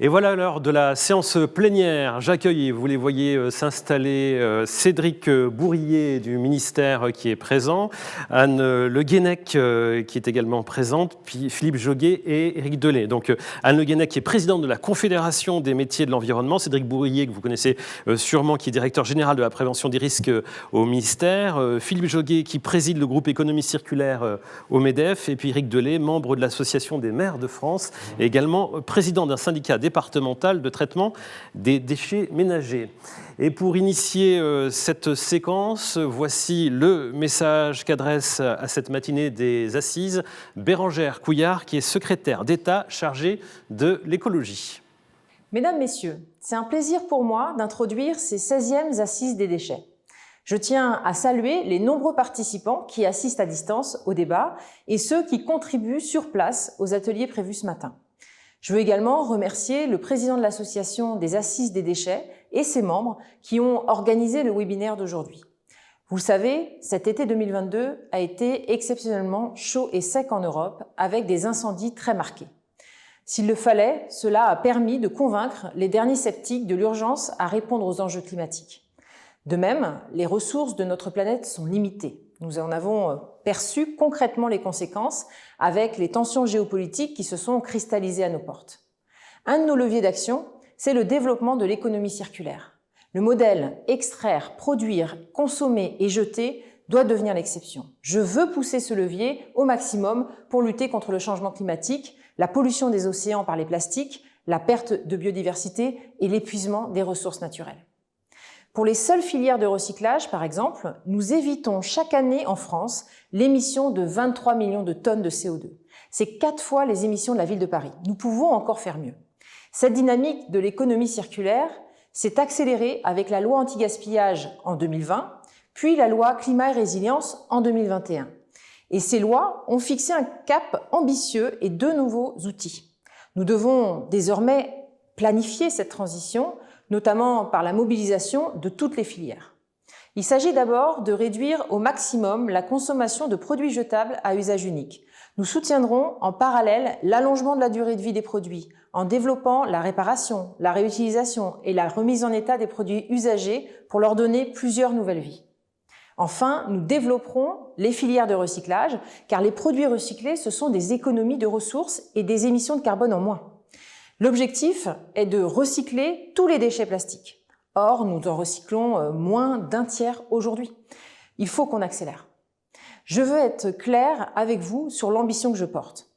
Et voilà l'heure de la séance plénière. J'accueille, vous les voyez s'installer, Cédric Bourrier du ministère qui est présent, Anne Le Guenec qui est également présente, puis Philippe Joguet et Éric Delay. Donc Anne Le Guenec qui est présidente de la Confédération des métiers de l'environnement, Cédric Bourrier que vous connaissez sûrement qui est directeur général de la prévention des risques au ministère, Philippe Joguet qui préside le groupe économie circulaire au MEDEF et puis Éric Delay, membre de l'Association des maires de France et également président d'un syndicat départemental de traitement des déchets ménagers. Et pour initier cette séquence, voici le message qu'adresse à cette matinée des Assises Bérangère Couillard, qui est secrétaire d'État chargée de l'écologie. Mesdames, Messieurs, c'est un plaisir pour moi d'introduire ces 16e Assises des déchets. Je tiens à saluer les nombreux participants qui assistent à distance au débat et ceux qui contribuent sur place aux ateliers prévus ce matin. Je veux également remercier le président de l'association des Assises des déchets et ses membres qui ont organisé le webinaire d'aujourd'hui. Vous le savez, cet été 2022 a été exceptionnellement chaud et sec en Europe avec des incendies très marqués. S'il le fallait, cela a permis de convaincre les derniers sceptiques de l'urgence à répondre aux enjeux climatiques. De même, les ressources de notre planète sont limitées. Nous en avons perçu concrètement les conséquences avec les tensions géopolitiques qui se sont cristallisées à nos portes. Un de nos leviers d'action, c'est le développement de l'économie circulaire. Le modèle extraire, produire, consommer et jeter doit devenir l'exception. Je veux pousser ce levier au maximum pour lutter contre le changement climatique, la pollution des océans par les plastiques, la perte de biodiversité et l'épuisement des ressources naturelles. Pour les seules filières de recyclage, par exemple, nous évitons chaque année en France l'émission de 23 millions de tonnes de CO2. C'est 4 fois les émissions de la ville de Paris. Nous pouvons encore faire mieux. Cette dynamique de l'économie circulaire s'est accélérée avec la loi anti-gaspillage en 2020, puis la loi climat et résilience en 2021. Et ces lois ont fixé un cap ambitieux et 2 nouveaux outils. Nous devons désormais planifier cette transition, notamment par la mobilisation de toutes les filières. Il s'agit d'abord de réduire au maximum la consommation de produits jetables à usage unique. Nous soutiendrons en parallèle l'allongement de la durée de vie des produits, en développant la réparation, la réutilisation et la remise en état des produits usagés pour leur donner plusieurs nouvelles vies. Enfin, nous développerons les filières de recyclage, car les produits recyclés, ce sont des économies de ressources et des émissions de carbone en moins. L'objectif est de recycler tous les déchets plastiques. Or, nous en recyclons moins d'un tiers aujourd'hui. Il faut qu'on accélère. Je veux être clair avec vous sur l'ambition que je porte.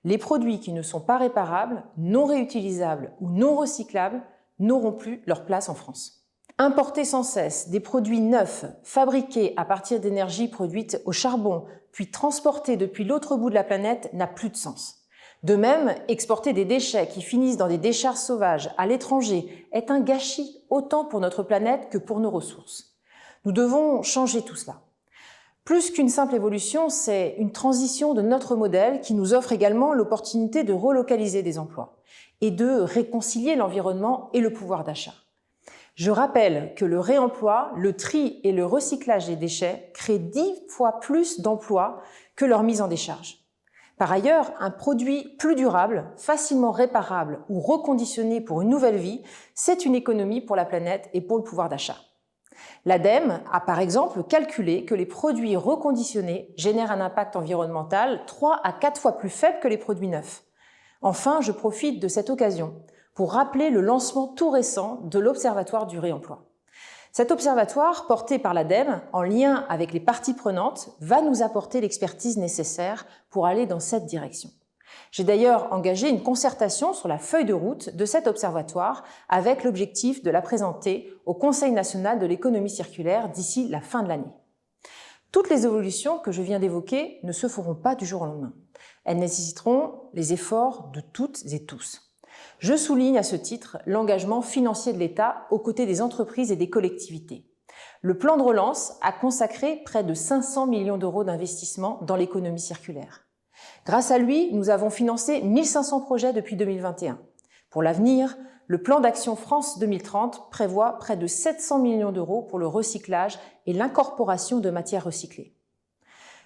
Les produits qui ne sont pas réparables, non réutilisables ou non recyclables n'auront plus leur place en France. Importer sans cesse des produits neufs, fabriqués à partir d'énergies produites au charbon, puis transportés depuis l'autre bout de la planète n'a plus de sens. De même, exporter des déchets qui finissent dans des décharges sauvages à l'étranger est un gâchis autant pour notre planète que pour nos ressources. Nous devons changer tout cela. Plus qu'une simple évolution, c'est une transition de notre modèle qui nous offre également l'opportunité de relocaliser des emplois et de réconcilier l'environnement et le pouvoir d'achat. Je rappelle que le réemploi, le tri et le recyclage des déchets créent 10 fois plus d'emplois que leur mise en décharge. Par ailleurs, un produit plus durable, facilement réparable ou reconditionné pour une nouvelle vie, c'est une économie pour la planète et pour le pouvoir d'achat. L'ADEME a par exemple calculé que les produits reconditionnés génèrent un impact environnemental 3 à 4 fois plus faible que les produits neufs. Enfin, je profite de cette occasion pour rappeler le lancement tout récent de l'Observatoire du réemploi. Cet observatoire, porté par l'ADEME, en lien avec les parties prenantes, va nous apporter l'expertise nécessaire pour aller dans cette direction. J'ai d'ailleurs engagé une concertation sur la feuille de route de cet observatoire avec l'objectif de la présenter au Conseil national de l'économie circulaire d'ici la fin de l'année. Toutes les évolutions que je viens d'évoquer ne se feront pas du jour au lendemain. Elles nécessiteront les efforts de toutes et tous. Je souligne à ce titre l'engagement financier de l'État aux côtés des entreprises et des collectivités. Le plan de relance a consacré près de 500 millions d'euros d'investissement dans l'économie circulaire. Grâce à lui, nous avons financé 1500 projets depuis 2021. Pour l'avenir, le plan d'action France 2030 prévoit près de 700 millions d'euros pour le recyclage et l'incorporation de matières recyclées.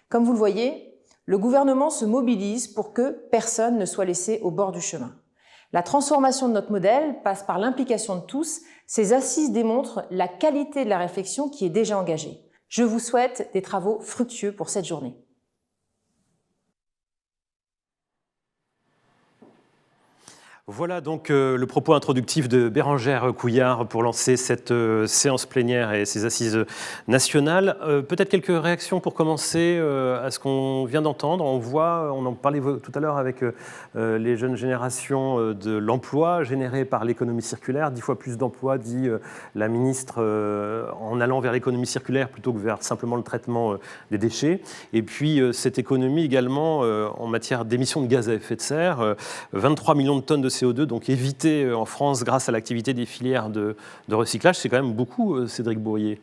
Comme vous le voyez, le gouvernement se mobilise pour que personne ne soit laissé au bord du chemin. La transformation de notre modèle passe par l'implication de tous. Ces assises démontrent la qualité de la réflexion qui est déjà engagée. Je vous souhaite des travaux fructueux pour cette journée. Voilà donc le propos introductif de Bérengère Couillard pour lancer cette séance plénière et ces assises nationales. Peut-être quelques réactions pour commencer à ce qu'on vient d'entendre. On en parlait tout à l'heure avec les jeunes générations de l'emploi généré par l'économie circulaire. 10 fois plus d'emplois, dit la ministre, en allant vers l'économie circulaire plutôt que vers simplement le traitement des déchets. Et puis cette économie également en matière d'émissions de gaz à effet de serre, 23 millions de tonnes de CO2, donc évité en France grâce à l'activité des filières de recyclage, c'est quand même beaucoup, Cédric Bourrier.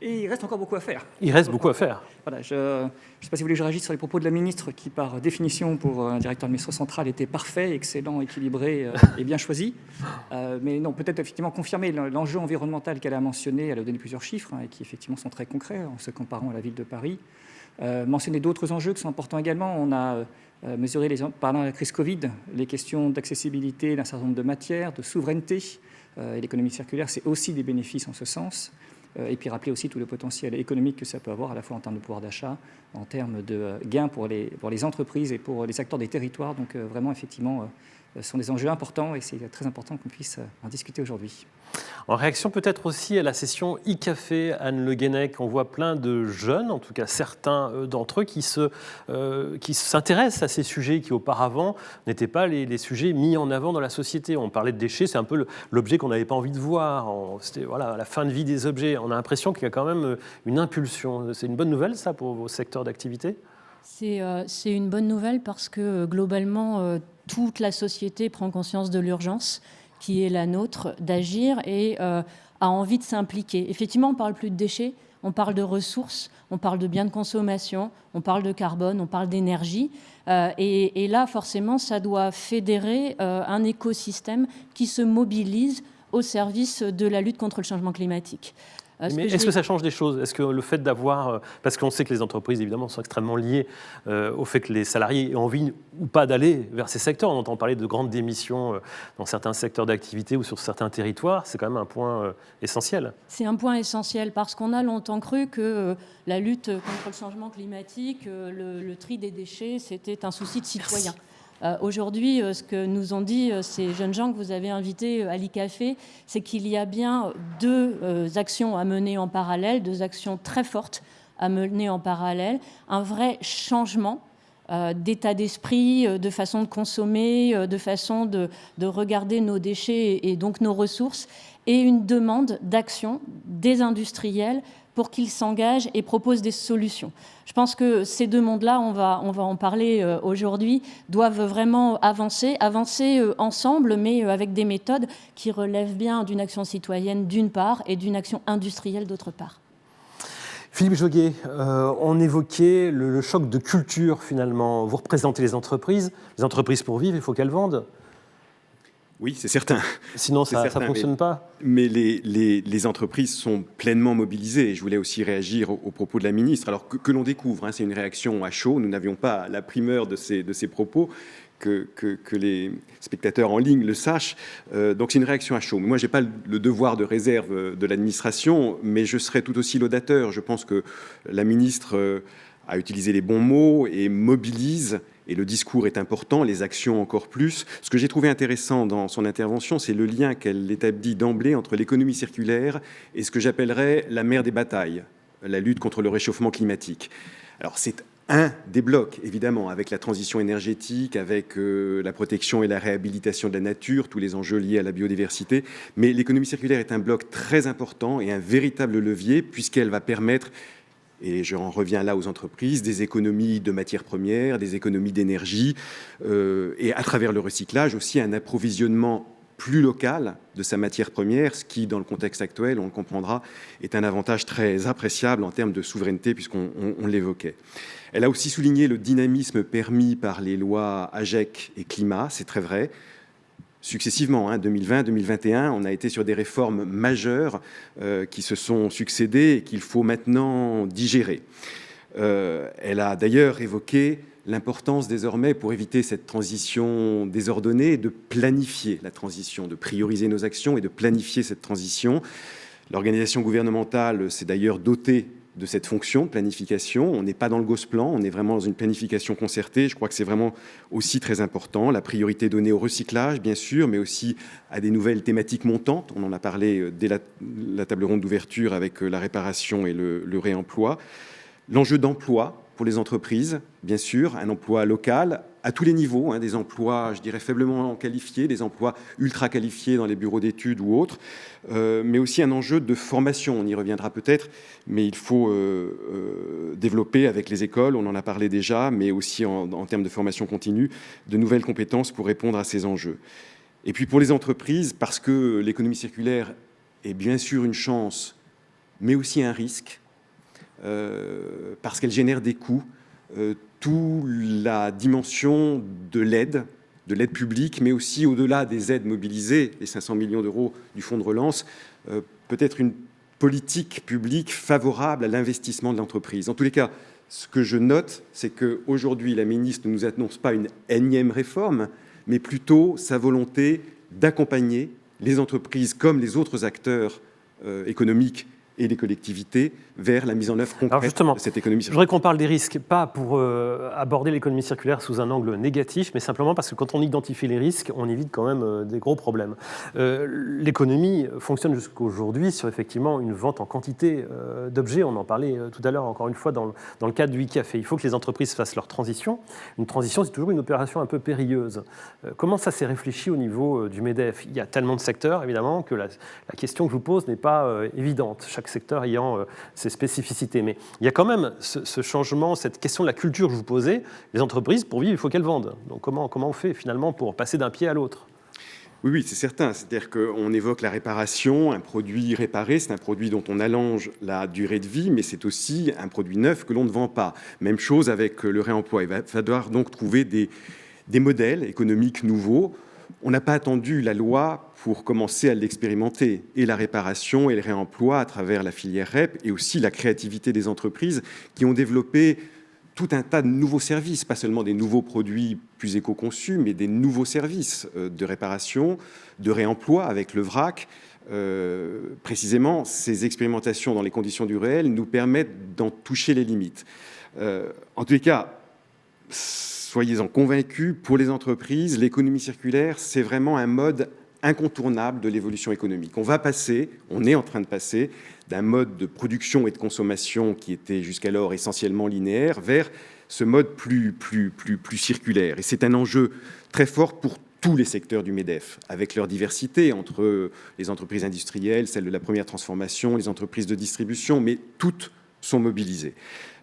Et il reste encore beaucoup à faire. Il reste beaucoup à faire. Voilà, je ne sais pas si vous voulez que je réagisse sur les propos de la ministre qui, par définition, pour un directeur d'administration centrale, était parfait, excellent, équilibré et bien choisi. Mais non, peut-être effectivement confirmer l'enjeu environnemental qu'elle a mentionné. Elle a donné plusieurs chiffres et qui effectivement sont très concrets en se comparant à la ville de Paris. Mentionner d'autres enjeux qui sont importants également. On a mesuré, pendant la crise Covid, les questions d'accessibilité d'un certain nombre de matières, de souveraineté. Et l'économie circulaire, c'est aussi des bénéfices en ce sens. Et puis rappeler aussi tout le potentiel économique que ça peut avoir, à la fois en termes de pouvoir d'achat, en termes de gains pour les entreprises et pour les acteurs des territoires. Donc vraiment, effectivement, ce sont des enjeux importants et c'est très important qu'on puisse en discuter aujourd'hui. En réaction peut-être aussi à la session e-café Anne Le Guenec, on voit plein de jeunes, en tout cas certains d'entre eux, qui s'intéressent à ces sujets qui auparavant n'étaient pas les sujets mis en avant dans la société. On parlait de déchets, c'est un peu l'objet qu'on n'avait pas envie de voir. C'était voilà, la fin de vie des objets. On a l'impression qu'il y a quand même une impulsion. C'est une bonne nouvelle ça pour vos secteurs d'activité ? C'est une bonne nouvelle parce que globalement, toute la société prend conscience de l'urgence qui est la nôtre d'agir et a envie de s'impliquer. Effectivement, on ne parle plus de déchets, on parle de ressources, on parle de biens de consommation, on parle de carbone, on parle d'énergie. Et là, forcément, ça doit fédérer un écosystème qui se mobilise au service de la lutte contre le changement climatique. Mais est-ce que ça change des choses ? Est-ce que le fait d'avoir... Parce qu'on sait que les entreprises, évidemment, sont extrêmement liées au fait que les salariés aient envie ou pas d'aller vers ces secteurs. On entend parler de grandes démissions dans certains secteurs d'activité ou sur certains territoires. C'est quand même un point essentiel. C'est un point essentiel parce qu'on a longtemps cru que la lutte contre le changement climatique, le tri des déchets, c'était un souci de citoyens. Aujourd'hui, ce que nous ont dit ces jeunes gens que vous avez invités à l'e-café, c'est qu'il y a bien deux actions à mener en parallèle, deux actions très fortes à mener en parallèle, un vrai changement d'état d'esprit, de façon de consommer, de façon de regarder nos déchets et donc nos ressources, et une demande d'action des industriels pour qu'ils s'engagent et proposent des solutions. Je pense que ces deux mondes-là, on va en parler aujourd'hui, doivent vraiment avancer ensemble, mais avec des méthodes qui relèvent bien d'une action citoyenne d'une part et d'une action industrielle d'autre part. Philippe Joguet, on évoquait le choc de culture finalement. Vous représentez les entreprises pour vivre, il faut qu'elles vendent. Oui, c'est certain. Sinon, ça ne fonctionne pas. Mais les entreprises sont pleinement mobilisées. Et je voulais aussi réagir aux propos de la ministre. Alors que l'on découvre, c'est une réaction à chaud. Nous n'avions pas la primeur de ces propos, que les spectateurs en ligne le sachent. Donc c'est une réaction à chaud. Moi, je n'ai pas le devoir de réserve de l'administration, mais je serai tout aussi laudateur. Je pense que la ministre a utilisé les bons mots et mobilise. Et le discours est important, les actions encore plus. Ce que j'ai trouvé intéressant dans son intervention, c'est le lien qu'elle établit d'emblée entre l'économie circulaire et ce que j'appellerais la mère des batailles, la lutte contre le réchauffement climatique. Alors c'est un des blocs, évidemment, avec la transition énergétique, avec la protection et la réhabilitation de la nature, tous les enjeux liés à la biodiversité. Mais l'économie circulaire est un bloc très important et un véritable levier puisqu'elle va permettre, et j'en reviens là aux entreprises, des économies de matières premières, des économies d'énergie, et à travers le recyclage aussi un approvisionnement plus local de sa matière première, ce qui, dans le contexte actuel, on le comprendra, est un avantage très appréciable en termes de souveraineté, puisqu'on l'évoquait. Elle a aussi souligné le dynamisme permis par les lois AGEC et climat, c'est très vrai. Successivement, 2020, 2021, on a été sur des réformes majeures qui se sont succédées et qu'il faut maintenant digérer. Elle a d'ailleurs évoqué l'importance désormais, pour éviter cette transition désordonnée, de planifier la transition, de prioriser nos actions et de planifier cette transition. L'organisation gouvernementale s'est d'ailleurs dotée de cette fonction de planification. On n'est pas dans le Gosplan, on est vraiment dans une planification concertée. Je crois que c'est vraiment aussi très important. La priorité donnée au recyclage, bien sûr, mais aussi à des nouvelles thématiques montantes. On en a parlé dès la table ronde d'ouverture avec la réparation et le réemploi. L'enjeu d'emploi pour les entreprises, bien sûr, un emploi local à tous les niveaux, des emplois, je dirais, faiblement qualifiés, des emplois ultra qualifiés dans les bureaux d'études ou autres, mais aussi un enjeu de formation. On y reviendra peut-être, mais il faut développer avec les écoles, on en a parlé déjà, mais aussi en termes de formation continue, de nouvelles compétences pour répondre à ces enjeux. Et puis pour les entreprises, parce que l'économie circulaire est bien sûr une chance, mais aussi un risque, parce qu'elle génère des coûts, toute la dimension de l'aide publique, mais aussi au-delà des aides mobilisées, les 500 millions d'euros du fonds de relance, peut-être une politique publique favorable à l'investissement de l'entreprise. En tous les cas, ce que je note, c'est qu'aujourd'hui, la ministre ne nous annonce pas une énième réforme, mais plutôt sa volonté d'accompagner les entreprises comme les autres acteurs économiques et les collectivités vers la mise en œuvre concrète de cette économie circulaire. Je voudrais qu'on parle des risques, pas pour aborder l'économie circulaire sous un angle négatif, mais simplement parce que quand on identifie les risques, on évite quand même des gros problèmes. L'économie fonctionne jusqu'aujourd'hui sur effectivement une vente en quantité d'objets. On en parlait tout à l'heure, encore une fois, dans le cadre du e-café. Il faut que les entreprises fassent leur transition. Une transition, c'est toujours une opération un peu périlleuse. Comment ça s'est réfléchi au niveau du MEDEF ? Il y a tellement de secteurs, évidemment, que la question que je vous pose n'est pas évidente. Chaque secteur ayant ses spécificités. Mais il y a quand même ce changement, cette question de la culture que je vous posais. Les entreprises, pour vivre, il faut qu'elles vendent. Donc comment on fait finalement pour passer d'un pied à l'autre ? Oui, c'est certain. C'est-à-dire qu'on évoque la réparation, un produit réparé, c'est un produit dont on allonge la durée de vie, mais c'est aussi un produit neuf que l'on ne vend pas. Même chose avec le réemploi. Il va falloir donc trouver des modèles économiques nouveaux. On n'a pas attendu la loi pour commencer à l'expérimenter, et la réparation et le réemploi à travers la filière REP, et aussi la créativité des entreprises qui ont développé tout un tas de nouveaux services, pas seulement des nouveaux produits plus éco-conçus, mais des nouveaux services de réparation, de réemploi avec le vrac. Précisément, ces expérimentations dans les conditions du réel nous permettent d'en toucher les limites. En tous les cas, soyez-en convaincus, pour les entreprises, l'économie circulaire, c'est vraiment un mode incontournable de l'évolution économique. On est en train de passer d'un mode de production et de consommation qui était jusqu'alors essentiellement linéaire vers ce mode plus circulaire. Et c'est un enjeu très fort pour tous les secteurs du MEDEF, avec leur diversité entre les entreprises industrielles, celles de la première transformation, les entreprises de distribution, mais toutes sont mobilisées.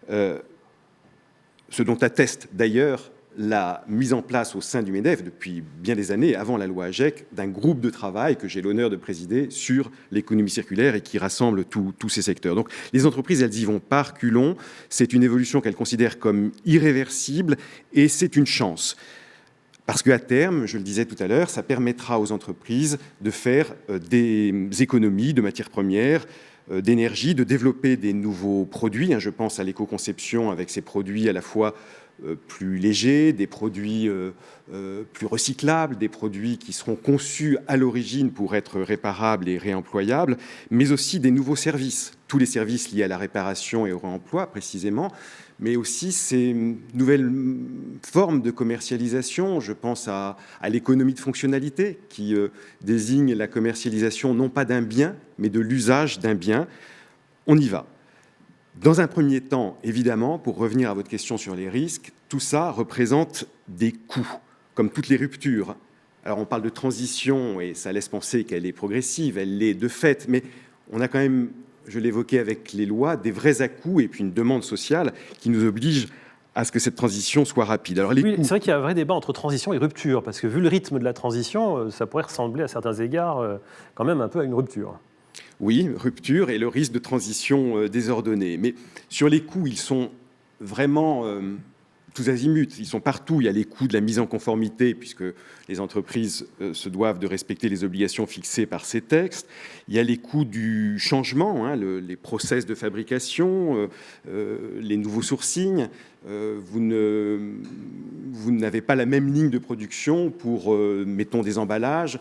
Ce dont atteste d'ailleurs la mise en place au sein du MEDEF depuis bien des années, avant la loi AGEC, d'un groupe de travail que j'ai l'honneur de présider sur l'économie circulaire et qui rassemble tous ces secteurs. Donc les entreprises, elles y vont par reculons. C'est une évolution qu'elles considèrent comme irréversible et c'est une chance. Parce qu'à terme, je le disais tout à l'heure, ça permettra aux entreprises de faire des économies de matières premières, d'énergie, de développer des nouveaux produits. Je pense à l'éco-conception avec ces produits à la fois plus légers, des produits plus recyclables, des produits qui seront conçus à l'origine pour être réparables et réemployables, mais aussi des nouveaux services, tous les services liés à la réparation et au réemploi précisément, mais aussi ces nouvelles formes de commercialisation. Je pense à l'économie de fonctionnalité qui désigne la commercialisation non pas d'un bien, mais de l'usage d'un bien. On y va. Dans un premier temps, évidemment, pour revenir à votre question sur les risques, tout ça représente des coûts, comme toutes les ruptures. Alors on parle de transition et ça laisse penser qu'elle est progressive, elle l'est de fait, mais on a quand même, je l'évoquais avec les lois, des vrais à-coups et puis une demande sociale qui nous oblige à ce que cette transition soit rapide. Alors, oui, c'est vrai qu'il y a un vrai débat entre transition et rupture, parce que vu le rythme de la transition, ça pourrait ressembler à certains égards quand même un peu à une rupture. Oui, rupture et le risque de transition désordonnée. Mais sur les coûts, ils sont vraiment tous azimuts, ils sont partout. Il y a les coûts de la mise en conformité, puisque les entreprises se doivent de respecter les obligations fixées par ces textes. Il y a les coûts du changement, hein, les process de fabrication, les nouveaux sourcings. Vous n'avez pas la même ligne de production pour, mettons, des emballages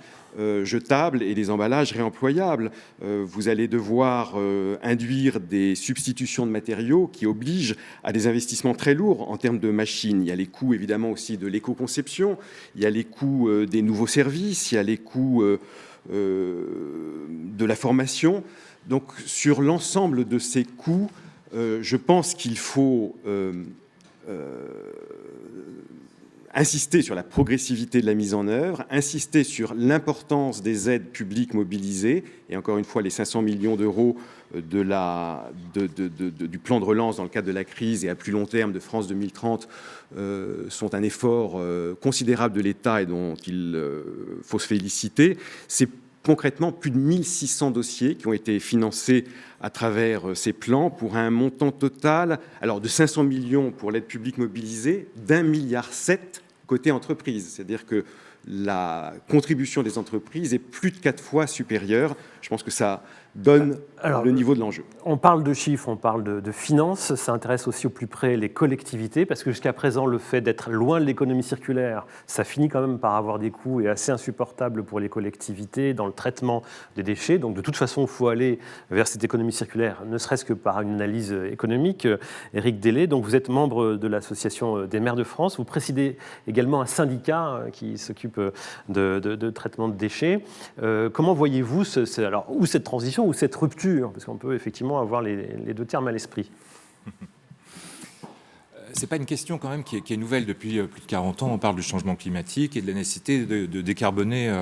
jetables et des emballages réemployables. Vous allez devoir induire des substitutions de matériaux qui obligent à des investissements très lourds en termes de machines. Il y a les coûts évidemment aussi de l'éco-conception, il y a les coûts des nouveaux services, il y a les coûts de la formation. Donc sur l'ensemble de ces coûts, je pense qu'il faut insister sur la progressivité de la mise en œuvre, insister sur l'importance des aides publiques mobilisées, et encore une fois, les 500 millions d'euros du plan de relance dans le cadre de la crise et à plus long terme de France 2030 sont un effort considérable de l'État et dont il faut se féliciter. C'est concrètement plus de 1600 dossiers qui ont été financés à travers ces plans pour un montant total de 500 millions pour l'aide publique mobilisée, d'1,7 milliard côté entreprise. C'est-à-dire que la contribution des entreprises est plus de 4 fois supérieure. Je pense que ça donne le niveau de l'enjeu. On parle de chiffres, on parle de finances, ça intéresse aussi au plus près les collectivités, parce que jusqu'à présent, le fait d'être loin de l'économie circulaire, ça finit quand même par avoir des coûts et assez insupportables pour les collectivités dans le traitement des déchets. Donc de toute façon, il faut aller vers cette économie circulaire, ne serait-ce que par une analyse économique. Éric Dellet, donc vous êtes membre de l'Association des maires de France, vous présidez également un syndicat qui s'occupe de traitement de déchets. Comment voyez-vous ou cette transition ou cette rupture, parce qu'on peut effectivement avoir les deux termes à l'esprit. Ce n'est pas une question quand même qui est nouvelle depuis plus de 40 ans. On parle du changement climatique et de la nécessité de décarboner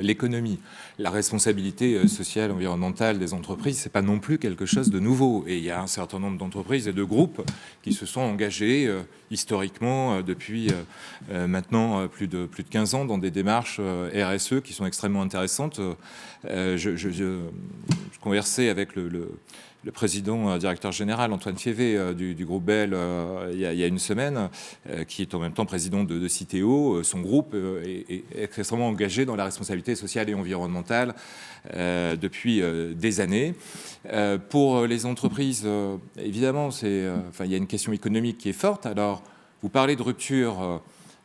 l'économie. La responsabilité sociale, environnementale des entreprises, ce n'est pas non plus quelque chose de nouveau. Et il y a un certain nombre d'entreprises et de groupes qui se sont engagés historiquement depuis maintenant plus de 15 ans dans des démarches RSE qui sont extrêmement intéressantes. Je conversais avec le président directeur général Antoine Fievé du groupe Bell il y a une semaine, qui est en même temps président de Citeo. Son groupe est extrêmement engagé dans la responsabilité sociale et environnementale depuis des années. Pour les entreprises, évidemment, il y a une question économique qui est forte. Alors, vous parlez de rupture.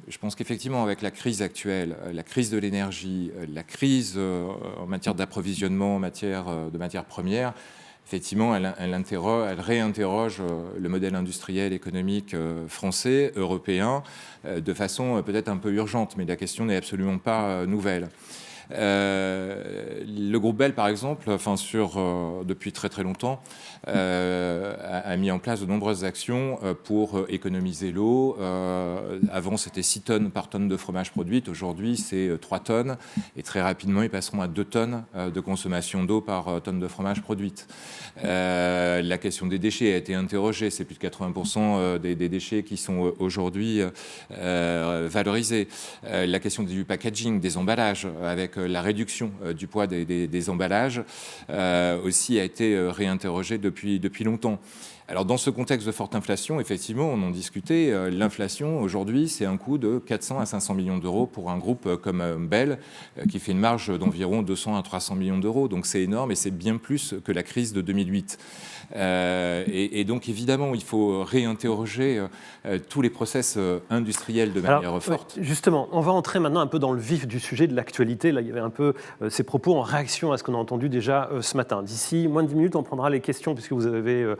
Je pense qu'effectivement, avec la crise actuelle, la crise de l'énergie, la crise en matière d'approvisionnement, en matière de matières premières, effectivement, elle réinterroge le modèle industriel, économique français, européen, de façon peut-être un peu urgente, mais la question n'est absolument pas nouvelle. Le groupe Bell, par exemple, depuis très très longtemps, a mis en place de nombreuses actions pour économiser l'eau. Avant, c'était 6 tonnes par tonne de fromage produite. Aujourd'hui, c'est 3 tonnes. Et très rapidement, ils passeront à 2 tonnes de consommation d'eau par tonne de fromage produite. La question des déchets a été interrogée. C'est plus de 80% des déchets qui sont aujourd'hui valorisés. La question du packaging, des emballages, avec la réduction du poids des emballages aussi a été réinterrogée depuis longtemps. Alors dans ce contexte de forte inflation, effectivement, on en discutait, l'inflation aujourd'hui, c'est un coût de 400 à 500 millions d'euros pour un groupe comme Bell, qui fait une marge d'environ 200 à 300 millions d'euros. Donc c'est énorme et c'est bien plus que la crise de 2008. Et donc évidemment, il faut réinterroger tous les process industriels de manière forte. Justement, on va entrer maintenant un peu dans le vif du sujet de l'actualité. Là, il y avait un peu ces propos en réaction à ce qu'on a entendu déjà ce matin. D'ici moins de 10 minutes, on prendra les questions, puisque vous avez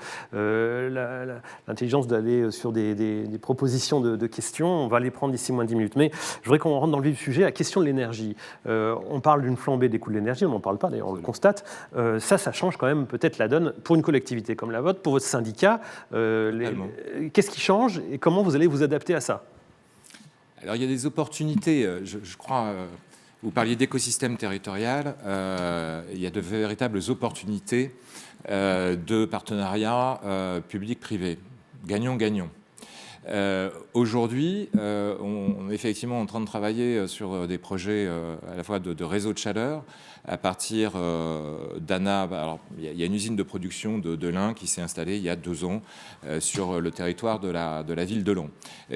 l'intelligence d'aller sur des propositions de questions. On va les prendre d'ici moins de 10 minutes. Mais je voudrais qu'on rentre dans le vif du sujet, la question de l'énergie. On parle d'une flambée des coûts de l'énergie, on n'en parle pas d'ailleurs, on le constate. Ça change quand même peut-être la donne pour une collectivité comme la vôtre, pour votre syndicat. Qu'est-ce qui change et comment vous allez vous adapter à ça ? Alors il y a des opportunités, je crois... Vous parliez d'écosystème territorial, il y a de véritables opportunités de partenariat public-privé. Gagnant-gagnant. Aujourd'hui, on est effectivement en train de travailler sur des projets à la fois de réseau de chaleur à partir d'Anna. Alors, il y a une usine de production de lin qui s'est installée il y a 2 ans sur le territoire de la ville de Laon,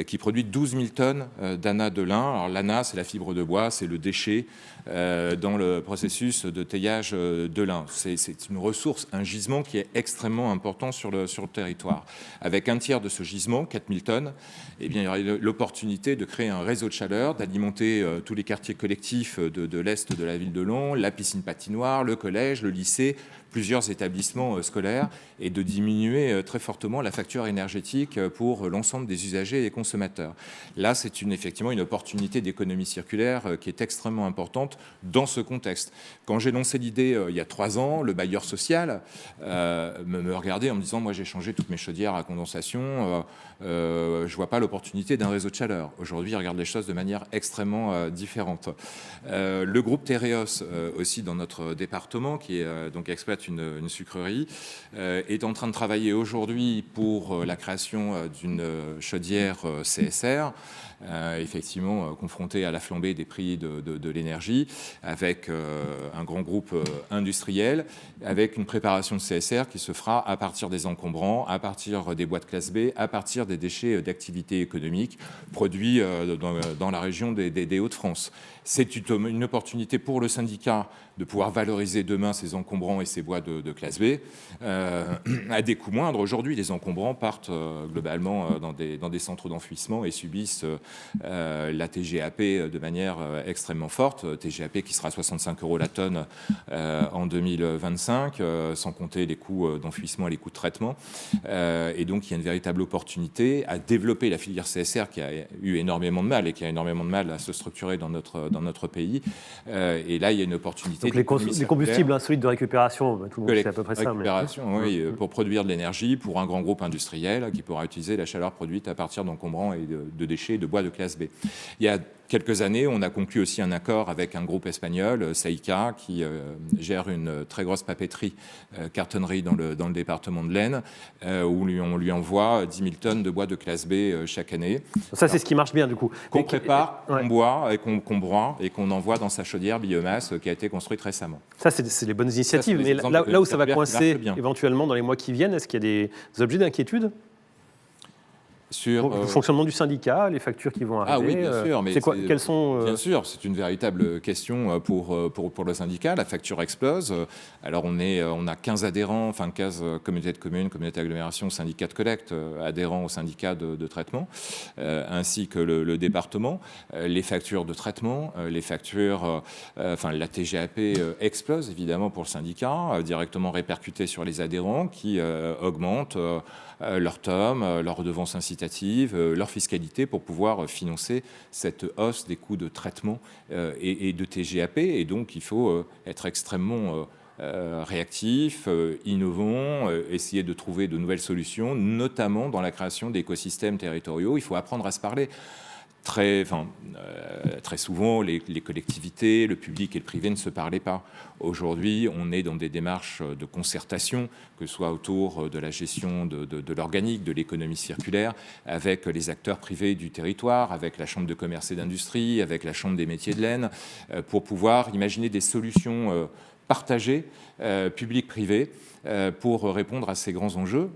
qui produit 12 000 tonnes d'Anna de lin. Alors, l'Anna, c'est la fibre de bois, c'est le déchet dans le processus de teillage de lin. C'est une ressource, un gisement qui est extrêmement important sur le territoire. Avec un tiers de ce gisement, 4 000 tonnes, eh bien, il y aurait l'opportunité de créer un réseau de chaleur, d'alimenter tous les quartiers collectifs de l'est de la ville de Laon, la piscine patinoire, le collège, le lycée, plusieurs établissements scolaires, et de diminuer très fortement la facture énergétique pour l'ensemble des usagers et des consommateurs. Là, c'est effectivement une opportunité d'économie circulaire qui est extrêmement importante dans ce contexte. Quand j'ai lancé l'idée il y a 3 ans, le bailleur social me regardait en me disant « Moi, j'ai changé toutes mes chaudières à condensation, je ne vois pas l'opportunité d'un réseau de chaleur. » Aujourd'hui, il regarde les choses de manière extrêmement différente. Le groupe Tereos, aussi dans notre département, qui donc exploite une sucrerie, est en train de travailler aujourd'hui pour la création d'une chaudière CSR, effectivement confrontée à la flambée des prix de l'énergie, avec un grand groupe industriel, avec une préparation de CSR qui se fera à partir des encombrants, à partir des boîtes classe B, à partir des déchets d'activité économique produits dans la région des Hauts-de-France. C'est une opportunité pour le syndicat de pouvoir valoriser demain ces encombrants et ces bois de classe B à des coûts moindres. Aujourd'hui, les encombrants partent globalement dans des centres d'enfouissement et subissent la TGAP de manière extrêmement forte. TGAP qui sera 65 € la tonne en 2025, sans compter les coûts d'enfouissement et les coûts de traitement. Et donc, il y a une véritable opportunité à développer la filière CSR qui a eu énormément de mal et qui a énormément de mal à se structurer dans notre pays. Et là, il y a une opportunité. Donc les combustibles insolites de récupération, tout le monde sait à peu près ça. Oui, pour produire de l'énergie pour un grand groupe industriel qui pourra utiliser la chaleur produite à partir d'encombrants et de déchets de bois de classe B. Il y a quelques années, on a conclu aussi un accord avec un groupe espagnol, Saica, qui gère une très grosse papeterie, cartonnerie dans le département de l'Aisne, où on lui envoie 10 000 tonnes de bois de classe B chaque année. Ça, c'est ce qui marche bien, du coup. Qu'on prépare, qu'on boit, et qu'on broie, et qu'on envoie dans sa chaudière biomasse qui a été construite récemment. Ça, c'est les bonnes initiatives. Mais là où ça va coincer éventuellement dans les mois qui viennent, est-ce qu'il y a des objets d'inquiétude ? Sur le fonctionnement du syndicat, les factures qui vont arriver. Ah oui, bien sûr. Mais quelles sont, Bien sûr, c'est une véritable question pour le syndicat. La facture explose. Alors on a 15 adhérents, enfin 15 communautés de communes, communautés d'agglomération, syndicats de collecte adhérents au syndicat de traitement, ainsi que le département. Les factures de traitement, les factures, la TGAP explose évidemment pour le syndicat, directement répercutée sur les adhérents qui augmentent leur TOM, leur redevance incitative, leur fiscalité pour pouvoir financer cette hausse des coûts de traitement et de TGAP. Et donc, il faut être extrêmement réactif, innovant, essayer de trouver de nouvelles solutions, notamment dans la création d'écosystèmes territoriaux. Il faut apprendre à se parler. Très souvent, les collectivités, le public et le privé ne se parlaient pas. Aujourd'hui, on est dans des démarches de concertation, que ce soit autour de la gestion de l'organique, de l'économie circulaire, avec les acteurs privés du territoire, avec la Chambre de commerce et d'industrie, avec la Chambre des métiers de l'Aisne, pour pouvoir imaginer des solutions partagées, public-privé, pour répondre à ces grands enjeux,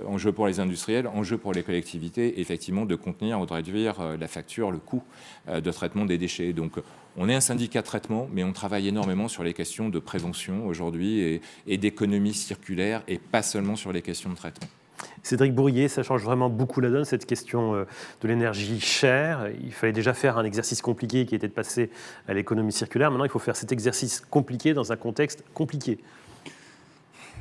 enjeux pour les industriels, enjeux pour les collectivités, effectivement de contenir ou de réduire la facture, le coût de traitement des déchets. Donc on est un syndicat de traitement, mais on travaille énormément sur les questions de prévention aujourd'hui et d'économie circulaire, et pas seulement sur les questions de traitement. Cédric Bourrier, ça change vraiment beaucoup la donne, cette question de l'énergie chère. Il fallait déjà faire un exercice compliqué qui était de passer à l'économie circulaire. Maintenant, il faut faire cet exercice compliqué dans un contexte compliqué.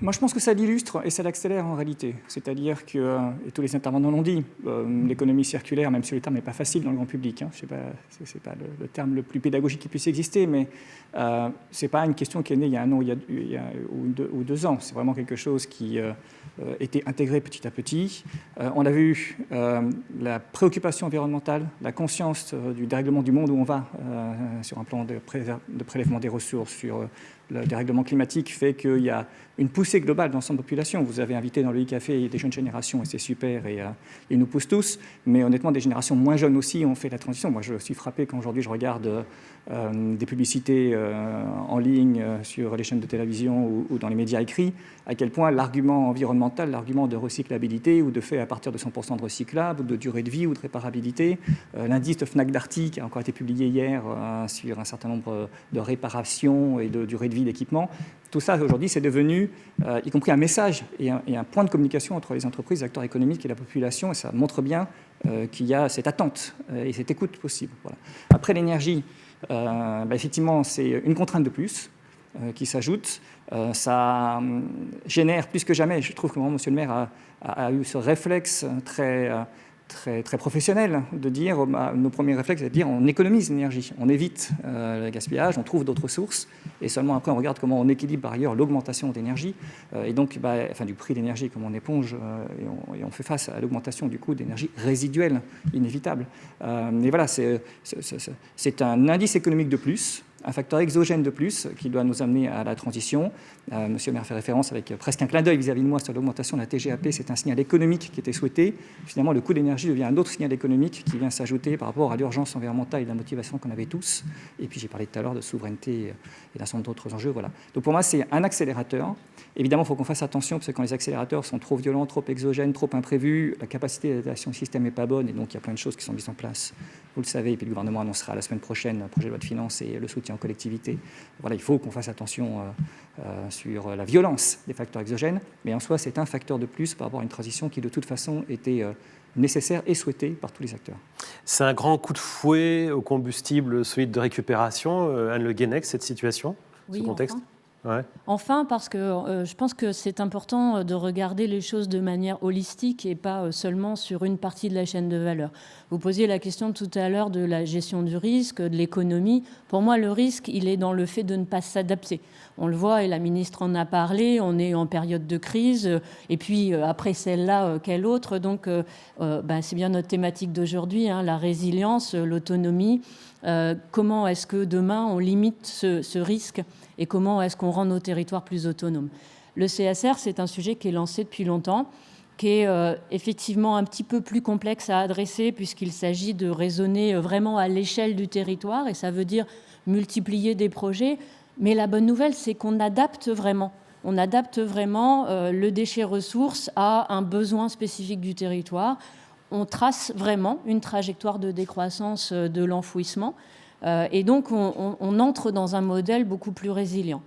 Moi, je pense que ça l'illustre et ça l'accélère en réalité. C'est-à-dire que, et tous les intervenants l'ont dit, l'économie circulaire, même si le terme n'est pas facile dans le grand public, je sais pas, c'est pas le terme le plus pédagogique qui puisse exister, mais c'est pas une question qui est née il y a un an ou 2 ans. C'est vraiment quelque chose qui était intégré petit à petit. On a vu la préoccupation environnementale, la conscience du dérèglement du monde où on va sur un plan de prélèvement des ressources, sur le dérèglement climatique fait qu'il y a une poussée globale dans l'ensemble de la population. Vous avez invité dans le e-café des jeunes générations, et c'est super, et ils nous poussent tous. Mais honnêtement, des générations moins jeunes aussi ont fait la transition. Moi, je suis frappé quand aujourd'hui je regarde des publicités en ligne sur les chaînes de télévision ou dans les médias écrits, à quel point l'argument environnemental, l'argument de recyclabilité ou de fait à partir de 100% de recyclable, ou de durée de vie ou de réparabilité, l'indice de Fnac Darty qui a encore été publié hier sur un certain nombre de réparations et de durée de vie d'équipements, tout ça aujourd'hui c'est devenu, y compris un message et un point de communication entre les entreprises, les acteurs économiques et la population, et ça montre bien qu'il y a cette attente et cette écoute possible. Voilà. Après l'énergie, effectivement c'est une contrainte de plus qui s'ajoute. Ça génère plus que jamais, je trouve que M. le maire a eu ce réflexe très professionnel de dire, nos premiers réflexes, c'est de dire on économise l'énergie, on évite le gaspillage, on trouve d'autres sources, et seulement après on regarde comment on équilibre par ailleurs l'augmentation d'énergie, et donc du prix de l'énergie, comment on éponge, et on fait face à l'augmentation du coût d'énergie résiduelle, inévitable. Mais voilà, c'est un indice économique de plus, un facteur exogène de plus qui doit nous amener à la transition. Monsieur le maire fait référence avec presque un clin d'œil vis-à-vis de moi sur l'augmentation de la TGAP. C'est un signal économique qui était souhaité. Finalement, le coût de l'énergie devient un autre signal économique qui vient s'ajouter par rapport à l'urgence environnementale et la motivation qu'on avait tous. Et puis, j'ai parlé tout à l'heure de souveraineté et d'un certain nombre d'autres enjeux. Voilà. Donc, pour moi, c'est un accélérateur. Évidemment, il faut qu'on fasse attention parce que quand les accélérateurs sont trop violents, trop exogènes, trop imprévus, la capacité d'adaptation du système n'est pas bonne. Et donc, il y a plein de choses qui sont mises en place. Vous le savez. Et puis, le gouvernement annoncera la semaine prochaine un projet de loi de finances et le soutien aux collectivités. Voilà, il faut qu'on fasse attention sur la violence des facteurs exogènes, mais en soi, c'est un facteur de plus par rapport à une transition qui, de toute façon, était nécessaire et souhaitée par tous les acteurs. C'est un grand coup de fouet au combustible solide de récupération, Anne Le Guenec, cette situation, oui, ce contexte. Enfin. Ouais. Enfin, parce que je pense que c'est important de regarder les choses de manière holistique et pas seulement sur une partie de la chaîne de valeur. Vous posiez la question tout à l'heure de la gestion du risque, de l'économie. Pour moi, le risque, il est dans le fait de ne pas s'adapter. On le voit, et la ministre en a parlé, on est en période de crise, et puis après celle-là, quelle autre? Donc, c'est bien notre thématique d'aujourd'hui, hein, la résilience, l'autonomie. Comment est-ce que demain, on limite ce risque et comment est-ce qu'on rend nos territoires plus autonomes? Le CSR, c'est un sujet qui est lancé depuis longtemps, qui est effectivement un petit peu plus complexe à adresser puisqu'il s'agit de raisonner vraiment à l'échelle du territoire, et ça veut dire multiplier des projets. Mais la bonne nouvelle, c'est qu'on adapte vraiment. On adapte vraiment le déchet ressource à un besoin spécifique du territoire. On trace vraiment une trajectoire de décroissance de l'enfouissement. Et donc, on entre dans un modèle beaucoup plus résilient.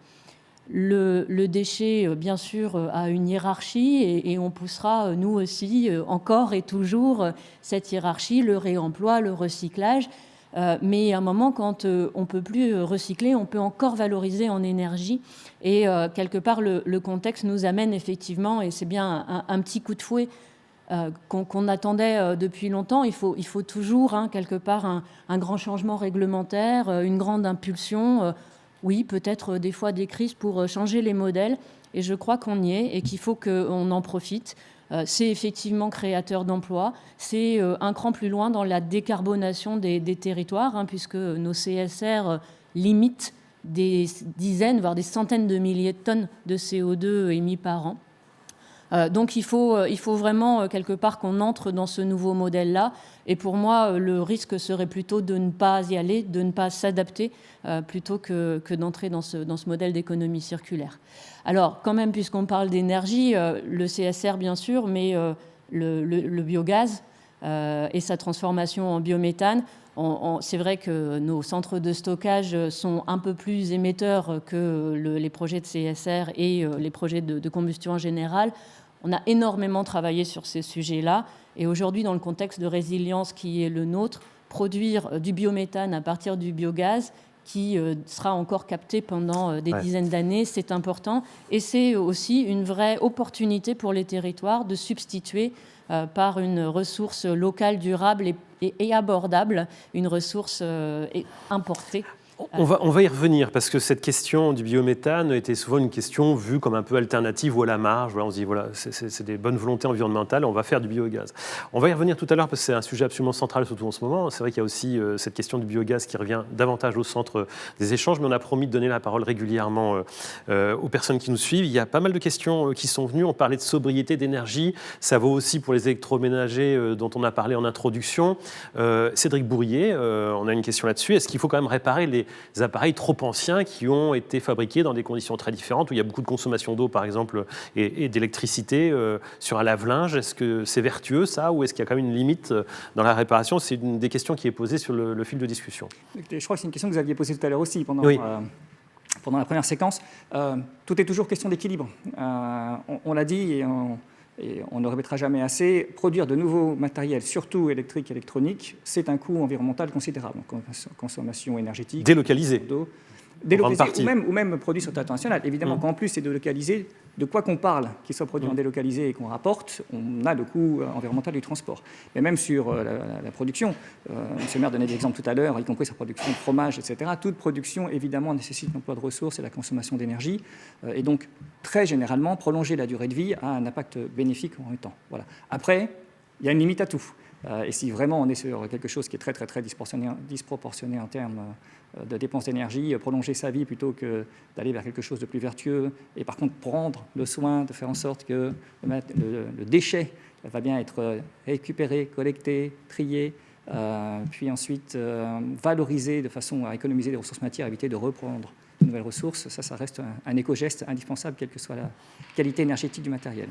Le déchet, bien sûr, a une hiérarchie et on poussera, nous aussi, encore et toujours, cette hiérarchie, le réemploi, le recyclage. Mais à un moment, quand on ne peut plus recycler, on peut encore valoriser en énergie. Et quelque part, le contexte nous amène effectivement, et c'est bien un petit coup de fouet qu'on attendait depuis longtemps. Il faut toujours, quelque part, un grand changement réglementaire, une grande impulsion. Oui, peut-être des fois des crises pour changer les modèles. Et je crois qu'on y est et qu'il faut qu'on en profite. C'est effectivement créateur d'emplois. C'est un cran plus loin dans la décarbonation des territoires, puisque nos CSR limitent des dizaines, voire des centaines de milliers de tonnes de CO2 émis par an. Donc il faut vraiment quelque part qu'on entre dans ce nouveau modèle-là. Et pour moi, le risque serait plutôt de ne pas y aller, de ne pas s'adapter, plutôt que d'entrer dans ce modèle d'économie circulaire. Alors quand même, puisqu'on parle d'énergie, le CSR bien sûr, mais le biogaz et sa transformation en biométhane, c'est vrai que nos centres de stockage sont un peu plus émetteurs que les projets de CSR et les projets de combustion en général. On a énormément travaillé sur ces sujets-là. Et aujourd'hui, dans le contexte de résilience qui est le nôtre, produire du biométhane à partir du biogaz qui sera encore capté pendant des dizaines d'années, c'est important. Et c'est aussi une vraie opportunité pour les territoires de substituer par une ressource locale durable et abordable, une ressource importée. On va y revenir, parce que cette question du biométhane était souvent une question vue comme un peu alternative ou à la marge. Voilà, on se dit, voilà, c'est des bonnes volontés environnementales, on va faire du biogaz. On va y revenir tout à l'heure, parce que c'est un sujet absolument central, surtout en ce moment. C'est vrai qu'il y a aussi cette question du biogaz qui revient davantage au centre des échanges, mais on a promis de donner la parole régulièrement aux personnes qui nous suivent. Il y a pas mal de questions qui sont venues. On parlait de sobriété d'énergie. Ça vaut aussi pour les électroménagers dont on a parlé en introduction. Cédric Bourrier, on a une question là-dessus. Est-ce qu'il faut quand même réparer les appareils trop anciens qui ont été fabriqués dans des conditions très différentes, où il y a beaucoup de consommation d'eau, par exemple, et d'électricité sur un lave-linge? Est-ce que c'est vertueux, ça, ou est-ce qu'il y a quand même une limite dans la réparation? C'est une des questions qui est posée sur le fil de discussion. Je crois que c'est une question que vous aviez posée tout à l'heure aussi, pendant la première séquence. Tout est toujours question d'équilibre. On l'a dit, et on ne le répétera jamais assez, produire de nouveaux matériels, surtout électriques et électroniques, c'est un coût environnemental considérable. Consommation énergétique, délocalisé. Délocalisé ou même produit sur le territoire national. Évidemment, quand en plus c'est délocalisé, de quoi qu'on parle, qu'il soit produit en délocalisé et qu'on rapporte, on a le coût environnemental du transport. Mais même sur la production, M. le maire donnait des exemples tout à l'heure, y compris sa production de fromage, etc. Toute production, évidemment, nécessite l'emploi de ressources et la consommation d'énergie. Et donc, très généralement, prolonger la durée de vie a un impact bénéfique en même temps. Voilà. Après, il y a une limite à tout. Et si vraiment on est sur quelque chose qui est très, très, très disproportionné en termes de dépenses d'énergie, prolonger sa vie plutôt que d'aller vers quelque chose de plus vertueux, et par contre prendre le soin de faire en sorte que le déchet va bien être récupéré, collecté, trié, puis ensuite valorisé de façon à économiser des ressources matières, éviter de reprendre de nouvelles ressources, ça reste un éco-geste indispensable, quelle que soit la qualité énergétique du matériel.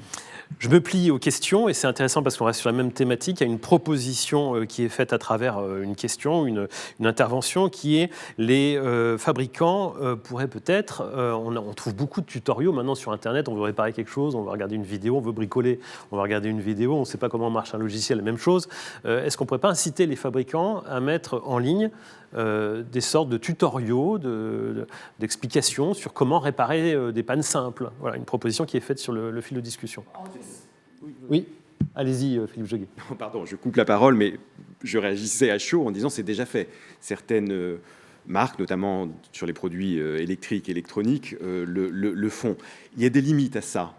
Je me plie aux questions, et c'est intéressant parce qu'on reste sur la même thématique. Il y a une proposition qui est faite à travers une question, une intervention, qui est les fabricants pourraient peut-être, on trouve beaucoup de tutoriaux maintenant sur Internet, on veut réparer quelque chose, on va regarder une vidéo, on veut bricoler, on va regarder une vidéo, on ne sait pas comment marche un logiciel, la même chose. Est-ce qu'on ne pourrait pas inciter les fabricants à mettre en ligne des sortes de tutoriaux, d'explications sur comment réparer des pannes simples? Voilà, une proposition qui est faite sur le fil de discussion. Oui, allez-y, Philippe Jeuguet. Pardon, je coupe la parole, mais je réagissais à chaud en disant c'est déjà fait. Certaines marques, notamment sur les produits électriques et électroniques, le font. Il y a des limites à ça.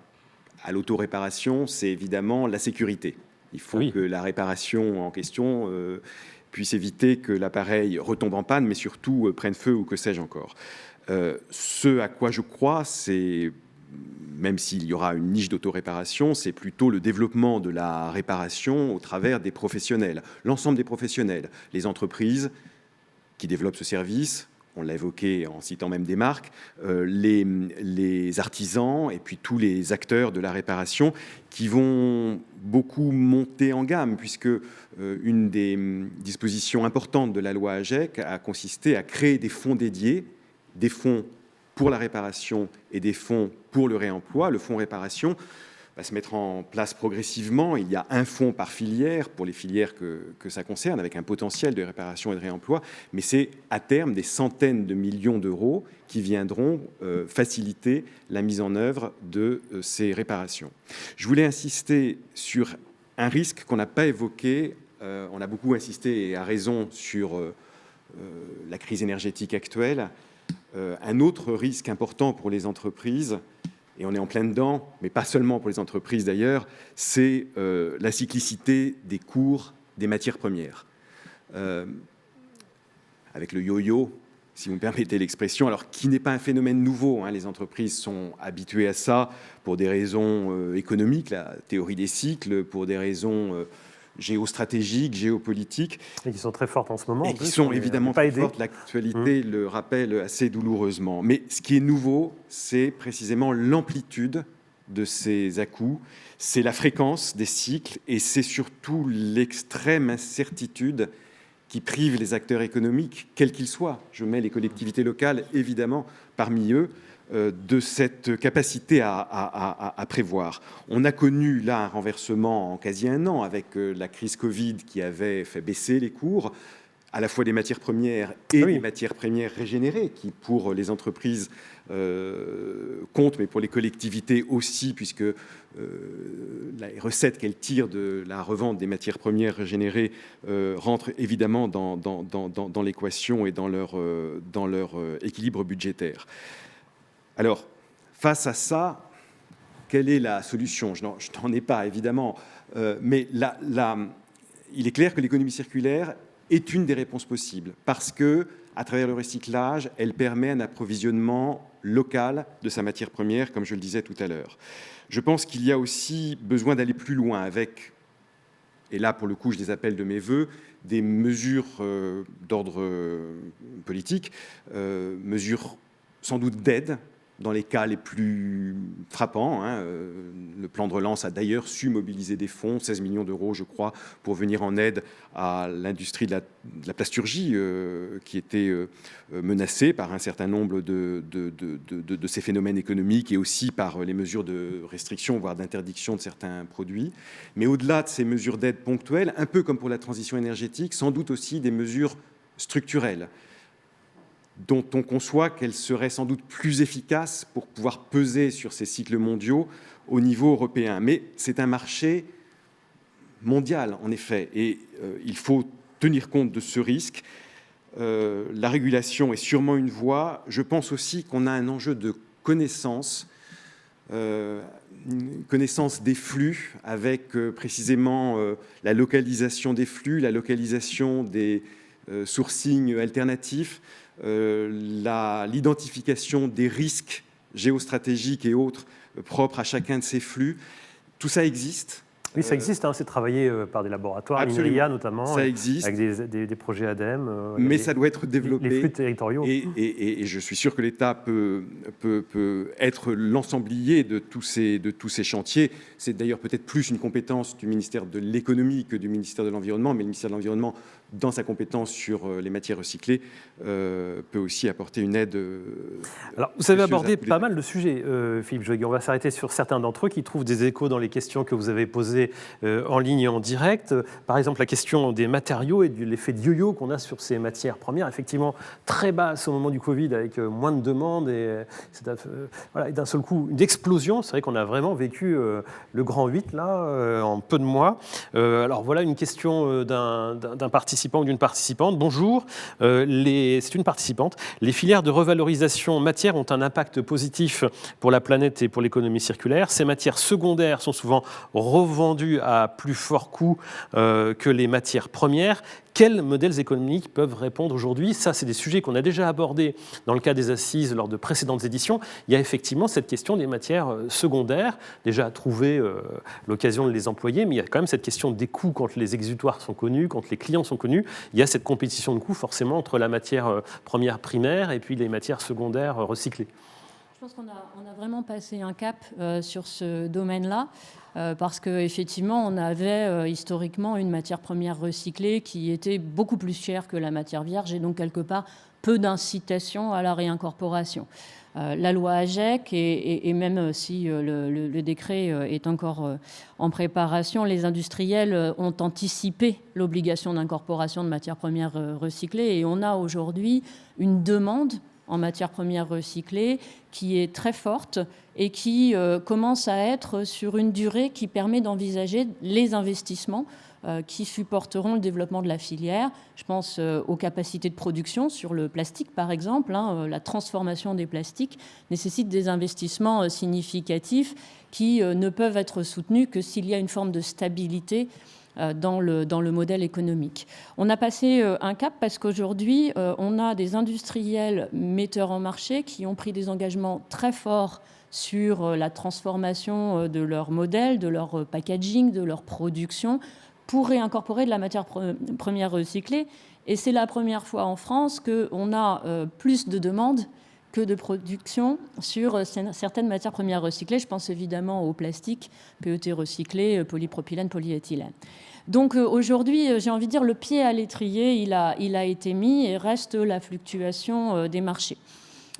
À l'auto-réparation, c'est évidemment la sécurité. Il faut que la réparation en question puisse éviter que l'appareil retombe en panne, mais surtout prenne feu ou que sais-je encore. Ce à quoi je crois, c'est, même s'il y aura une niche d'autoréparation, c'est plutôt le développement de la réparation au travers des professionnels. L'ensemble des professionnels, les entreprises qui développent ce service, on l'a évoqué en citant même des marques, les artisans et puis tous les acteurs de la réparation qui vont beaucoup monter en gamme, puisque une des dispositions importantes de la loi AGEC a consisté à créer des fonds dédiés, des fonds pour la réparation et des fonds pour le réemploi. Le fonds réparation va se mettre en place progressivement. Il y a un fonds par filière pour les filières que ça concerne, avec un potentiel de réparation et de réemploi, mais c'est à terme des centaines de millions d'euros qui viendront faciliter la mise en œuvre de ces réparations. Je voulais insister sur un risque qu'on n'a pas évoqué. On a beaucoup insisté, et à raison, sur la crise énergétique actuelle. Un autre risque important pour les entreprises, et on est en plein dedans, mais pas seulement pour les entreprises d'ailleurs, c'est la cyclicité des cours des matières premières. Avec le yo-yo, si vous me permettez l'expression, alors qui n'est pas un phénomène nouveau, hein, les entreprises sont habituées à ça pour des raisons économiques, la théorie des cycles, pour des raisons géostratégiques, géopolitiques. Et qui sont très fortes en ce moment. Et qui sont évidemment très fortes. L'actualité le rappelle assez douloureusement. Mais ce qui est nouveau, c'est précisément l'amplitude de ces à-coups, c'est la fréquence des cycles et c'est surtout l'extrême incertitude qui prive les acteurs économiques, quels qu'ils soient. Je mets les collectivités locales, évidemment, parmi eux, de cette capacité à prévoir. On a connu là un renversement en quasi un an avec la crise Covid qui avait fait baisser les cours, à la fois des matières premières et des matières premières régénérées, qui pour les entreprises comptent, mais pour les collectivités aussi, puisque les recettes qu'elle tire de la revente des matières premières régénérées rentrent évidemment dans l'équation et dans leur équilibre budgétaire. Alors, face à ça, quelle est la solution? Je n'en ai pas, évidemment, mais il est clair que l'économie circulaire est une des réponses possibles, parce que, à travers le recyclage, elle permet un approvisionnement local de sa matière première, comme je le disais tout à l'heure. Je pense qu'il y a aussi besoin d'aller plus loin avec, et là, pour le coup, je les appelle de mes voeux, des mesures d'ordre politique, mesures sans doute d'aide, dans les cas les plus frappants. Le plan de relance a d'ailleurs su mobiliser des fonds, 16 millions d'euros, je crois, pour venir en aide à l'industrie de la plasturgie qui était menacée par un certain nombre de ces phénomènes économiques et aussi par les mesures de restriction, voire d'interdiction de certains produits. Mais au-delà de ces mesures d'aide ponctuelles, un peu comme pour la transition énergétique, sans doute aussi des mesures structurelles, dont on conçoit qu'elles seraient sans doute plus efficaces pour pouvoir peser sur ces cycles mondiaux au niveau européen. Mais c'est un marché mondial, en effet, et il faut tenir compte de ce risque. La régulation est sûrement une voie. Je pense aussi qu'on a un enjeu de connaissance, une connaissance des flux, avec précisément la localisation des flux, la localisation des sourcings alternatifs, l'identification des risques géostratégiques et autres propres à chacun de ces flux. Tout ça existe. Oui, ça existe, c'est travaillé par des laboratoires, Absolument. INRIA notamment, ça existe. avec des projets ADEME. Mais ça doit être développé. Les flux territoriaux. Et je suis sûr que l'État peut être l'ensemblier de tous ces chantiers. C'est d'ailleurs peut-être plus une compétence du ministère de l'économie que du ministère de l'Environnement, mais le ministère de l'Environnement, dans sa compétence sur les matières recyclées, peut aussi apporter une aide. Alors, vous avez abordé pas mal de sujets, Philippe Joguet. On va s'arrêter sur certains d'entre eux qui trouvent des échos dans les questions que vous avez posées en ligne et en direct. Par exemple, la question des matériaux et de l'effet de yo-yo qu'on a sur ces matières premières, effectivement très basse au moment du Covid, avec moins de demandes et d'un seul coup une explosion. C'est vrai qu'on a vraiment vécu le grand 8 là en peu de mois. Alors voilà une question d'un participant ou d'une participante. Bonjour, c'est une participante. Les filières de revalorisation matières ont un impact positif pour la planète et pour l'économie circulaire. Ces matières secondaires sont souvent revendues à plus fort coût que les matières premières. Quels modèles économiques peuvent répondre aujourd'hui? Ça, c'est des sujets qu'on a déjà abordés dans le cas des assises lors de précédentes éditions. Il y a effectivement cette question des matières secondaires, déjà à trouver l'occasion de les employer, mais il y a quand même cette question des coûts quand les exutoires sont connus, quand les clients sont connus. Il y a cette compétition de coûts forcément entre la matière première primaire et puis les matières secondaires recyclées. Je pense qu'on a vraiment passé un cap sur ce domaine-là. Parce qu'effectivement, on avait historiquement une matière première recyclée qui était beaucoup plus chère que la matière vierge et donc quelque part peu d'incitation à la réincorporation. La loi AGEC et même si le décret est encore en préparation, les industriels ont anticipé l'obligation d'incorporation de matières premières recyclées et on a aujourd'hui une demande en matière première recyclée qui est très forte et qui commence à être sur une durée qui permet d'envisager les investissements qui supporteront le développement de la filière. Je pense aux capacités de production sur le plastique, par exemple. La transformation des plastiques nécessite des investissements significatifs qui ne peuvent être soutenus que s'il y a une forme de stabilité dans le modèle économique. On a passé un cap parce qu'aujourd'hui, on a des industriels metteurs en marché qui ont pris des engagements très forts sur la transformation de leur modèle, de leur packaging, de leur production, pour réincorporer de la matière première recyclée. Et c'est la première fois en France qu'on a plus de demandes que de production sur certaines matières premières recyclées. Je pense évidemment au plastique, PET recyclé, polypropylène, polyéthylène. Donc aujourd'hui, j'ai envie de dire, le pied à l'étrier, il a été mis et reste la fluctuation des marchés.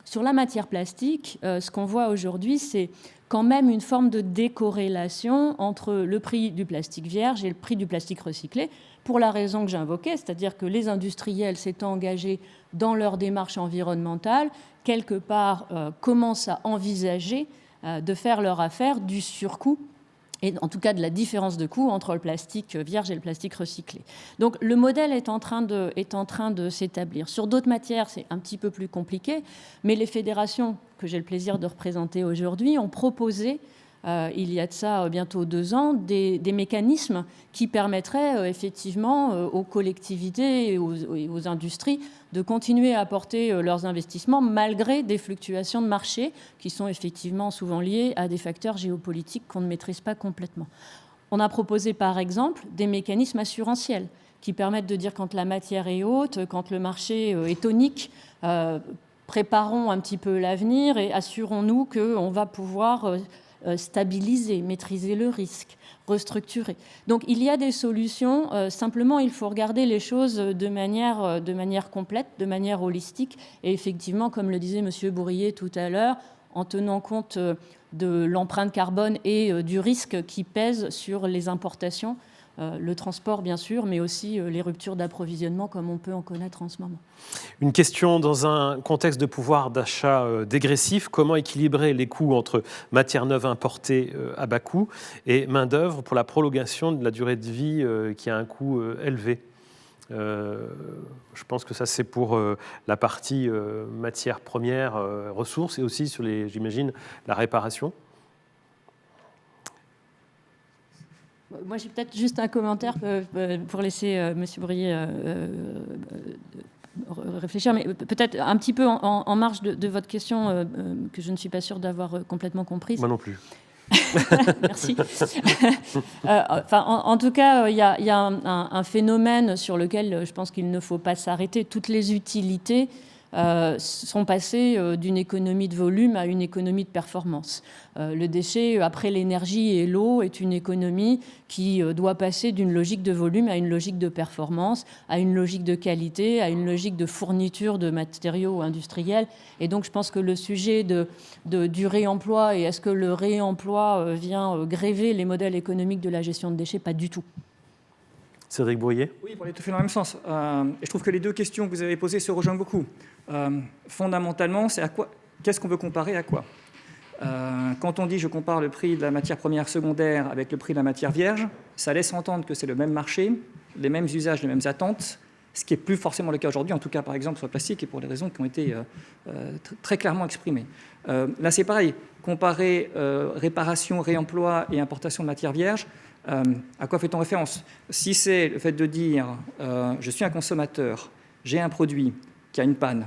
Sur la matière plastique, ce qu'on voit aujourd'hui, c'est quand même une forme de décorrélation entre le prix du plastique vierge et le prix du plastique recyclé, pour la raison que j'invoquais, c'est-à-dire que les industriels s'étant engagés dans leur démarche environnementale, quelque part commencent à envisager de faire leur affaire du surcoût et en tout cas de la différence de coût entre le plastique vierge et le plastique recyclé. Donc le modèle est en train de s'établir. Sur d'autres matières, c'est un petit peu plus compliqué, mais les fédérations que j'ai le plaisir de représenter aujourd'hui ont proposé, il y a de ça bientôt 2 ans, des mécanismes qui permettraient effectivement aux collectivités et aux industries de continuer à apporter leurs investissements malgré des fluctuations de marché qui sont effectivement souvent liées à des facteurs géopolitiques qu'on ne maîtrise pas complètement. On a proposé par exemple des mécanismes assurantiels qui permettent de dire quand la matière est haute, quand le marché est tonique, préparons un petit peu l'avenir et assurons-nous qu'on va pouvoir stabiliser, maîtriser le risque, restructurer. Donc il y a des solutions, simplement il faut regarder les choses de manière complète, de manière holistique, et effectivement, comme le disait M. Bourrier tout à l'heure, en tenant compte de l'empreinte carbone et du risque qui pèse sur les importations, le transport bien sûr, mais aussi les ruptures d'approvisionnement comme on peut en connaître en ce moment. Une question dans un contexte de pouvoir d'achat dégressif, comment équilibrer les coûts entre matières neuves importées à bas coût et main-d'œuvre pour la prolongation de la durée de vie qui a un coût élevé? Je pense que ça c'est pour la partie matières premières, ressources et aussi sur j'imagine, la réparation. Moi, j'ai peut-être juste un commentaire pour laisser M. Bourrier réfléchir, mais peut-être un petit peu en marge de votre question que je ne suis pas sûre d'avoir complètement comprise. Moi non plus. Merci. En tout cas, il y a un phénomène sur lequel je pense qu'il ne faut pas s'arrêter. Toutes les utilités sont passées d'une économie de volume à une économie de performance. Le déchet, après l'énergie et l'eau, est une économie qui doit passer d'une logique de volume à une logique de performance, à une logique de qualité, à une logique de fourniture de matériaux industriels. Et donc, je pense que le sujet du réemploi, et est-ce que le réemploi vient gréver les modèles économiques de la gestion de déchets? Pas du tout. Cédric Bourrier. Oui, pour aller tout à fait dans le même sens. Et je trouve que les deux questions que vous avez posées se rejoignent beaucoup. Fondamentalement, c'est qu'est-ce qu'on veut comparer à quoi? Quand on dit je compare le prix de la matière première secondaire avec le prix de la matière vierge, ça laisse entendre que c'est le même marché, les mêmes usages, les mêmes attentes, ce qui n'est plus forcément le cas aujourd'hui, en tout cas par exemple sur le plastique, et pour des raisons qui ont été très clairement exprimées. Là c'est pareil, comparer réparation, réemploi et importation de matière vierge, à quoi fait-on référence? Si c'est le fait de dire je suis un consommateur, j'ai un produit qui a une panne,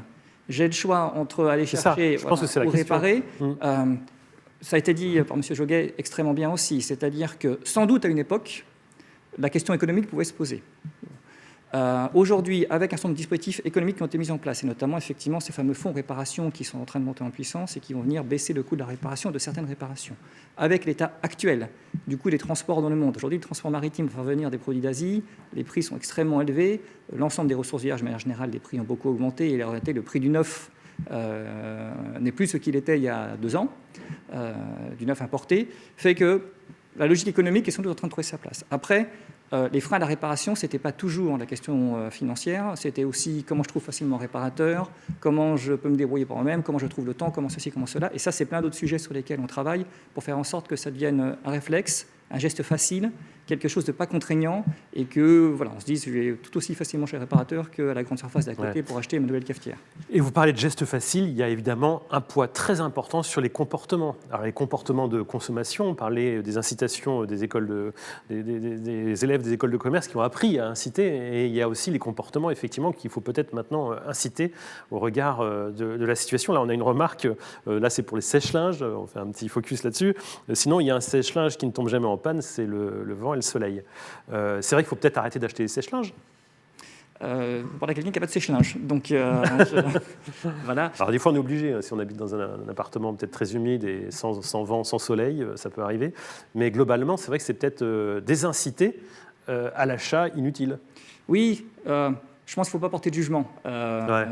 j'ai le choix entre aller chercher ou réparer, ça a été dit par M. Joguet extrêmement bien aussi, c'est-à-dire que sans doute à une époque, la question économique pouvait se poser. Aujourd'hui, avec un certain nombre de dispositifs économiques qui ont été mis en place, et notamment effectivement ces fameux fonds réparation qui sont en train de monter en puissance et qui vont venir baisser le coût de la réparation de certaines réparations, avec l'état actuel du coût des transports dans le monde. Aujourd'hui, le transport maritime pour faire venir des produits d'Asie, les prix sont extrêmement élevés, l'ensemble des ressources vierges, de manière générale, les prix ont beaucoup augmenté, et en réalité, le prix du neuf n'est plus ce qu'il était il y a 2 ans, du neuf importé, fait que la logique économique est sans doute en train de trouver sa place. Après, les freins à la réparation, ce n'était pas toujours la question financière, c'était aussi comment je trouve facilement réparateur, comment je peux me débrouiller par moi-même, comment je trouve le temps, comment ceci, comment cela. Et ça, c'est plein d'autres sujets sur lesquels on travaille pour faire en sorte que ça devienne un réflexe, un geste facile, quelque chose de pas contraignant, et que voilà, on se dise je vais tout aussi facilement chez le réparateur qu'à la grande surface d'à côté pour acheter une nouvelle cafetière. Et vous parlez de gestes faciles, il y a évidemment un poids très important sur les comportements. Alors les comportements de consommation, on parlait des incitations des élèves des écoles de commerce qui ont appris à inciter, et il y a aussi les comportements effectivement qu'il faut peut-être maintenant inciter au regard de la situation. Là on a une remarque, là c'est pour les sèche-linges, on fait un petit focus là-dessus. Sinon il y a un sèche-linge qui ne tombe jamais en panne, c'est le vent et le soleil. C'est vrai qu'il faut peut-être arrêter d'acheter des sèche-linges. Vous parlez à quelqu'un qui n'a pas de sèche-linge. Donc, voilà. Alors des fois on est obligé, si on habite dans un appartement peut-être très humide et sans vent, sans soleil, ça peut arriver. Mais globalement, c'est vrai que c'est peut-être désinciter à l'achat inutile. Oui, je pense qu'il ne faut pas porter de jugement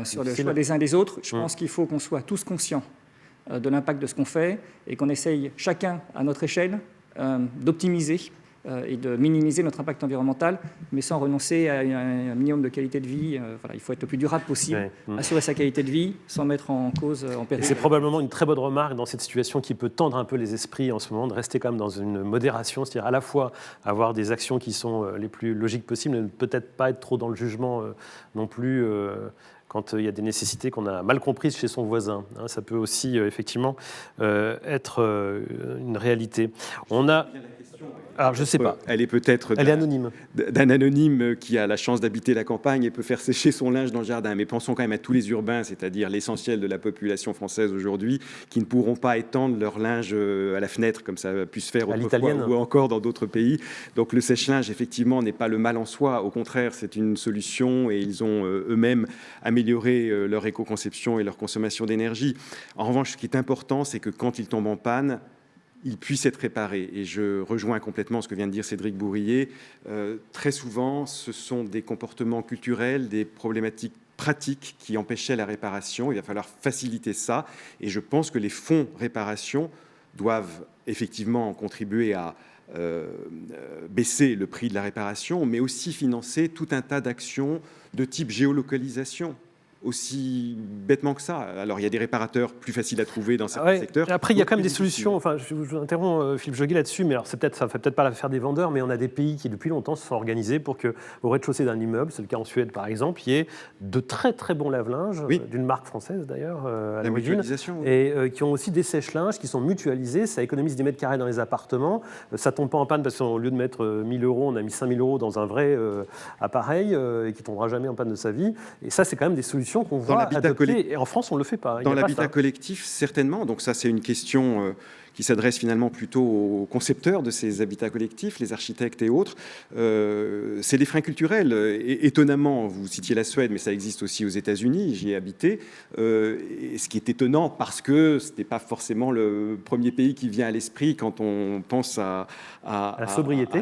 sur le choix des uns et des autres. Je pense qu'il faut qu'on soit tous conscients de l'impact de ce qu'on fait et qu'on essaye chacun à notre échelle d'optimiser et de minimiser notre impact environnemental, mais sans renoncer à un minimum de qualité de vie. Voilà, il faut être le plus durable possible, assurer sa qualité de vie sans mettre en cause, en péril. Et c'est probablement une très bonne remarque dans cette situation qui peut tendre un peu les esprits en ce moment, de rester quand même dans une modération, c'est-à-dire à la fois avoir des actions qui sont les plus logiques possibles, mais peut-être pas être trop dans le jugement non plus quand il y a des nécessités qu'on a mal comprises chez son voisin. Ça peut aussi effectivement être une réalité. On a... Alors, je ne sais pas. Elle est peut-être anonyme. D'un anonyme qui a la chance d'habiter la campagne et peut faire sécher son linge dans le jardin. Mais pensons quand même à tous les urbains, c'est-à-dire l'essentiel de la population française aujourd'hui, qui ne pourront pas étendre leur linge à la fenêtre, comme ça a pu se faire autrefois, ou encore dans d'autres pays. Donc le sèche-linge, effectivement, n'est pas le mal en soi. Au contraire, c'est une solution et ils ont eux-mêmes amélioré leur éco-conception et leur consommation d'énergie. En revanche, ce qui est important, c'est que quand ils tombent en panne, il puisse être réparé. Et je rejoins complètement ce que vient de dire Cédric Bourrier. Très souvent, ce sont des comportements culturels, des problématiques pratiques qui empêchaient la réparation. Il va falloir faciliter ça. Et je pense que les fonds réparation doivent effectivement contribuer à baisser le prix de la réparation, mais aussi financer tout un tas d'actions de type géolocalisation. Aussi bêtement que ça. Alors, il y a des réparateurs plus faciles à trouver dans certains secteurs. Après, il y a quand même des solutions. Enfin, je vous interromps, Philippe Joguet, là-dessus, mais alors, ça ne fait peut-être pas l'affaire des vendeurs, mais on a des pays qui, depuis longtemps, se sont organisés pour qu'au rez-de-chaussée d'un immeuble, c'est le cas en Suède, par exemple, il y ait de très, très bons lave-linges, d'une marque française, d'ailleurs, à l'origine, et qui ont aussi des sèche-linges qui sont mutualisés. Ça économise des mètres carrés dans les appartements. Ça ne tombe pas en panne parce qu'au lieu de mettre 1 000 €, on a mis 5 000 € dans un vrai appareil et qui ne tombera jamais en panne de sa vie. Et ça, c'est quand même des solutions qu'on voit adopter, et en France on ne le fait pas. Dans l'habitat collectif, certainement. Donc ça, c'est une question qui s'adresse finalement plutôt aux concepteurs de ces habitats collectifs, les architectes et autres. C'est des freins culturels. Et étonnamment, vous citiez la Suède, mais ça existe aussi aux États-Unis, j'y ai habité. Et ce qui est étonnant, parce que ce n'est pas forcément le premier pays qui vient à l'esprit quand on pense à la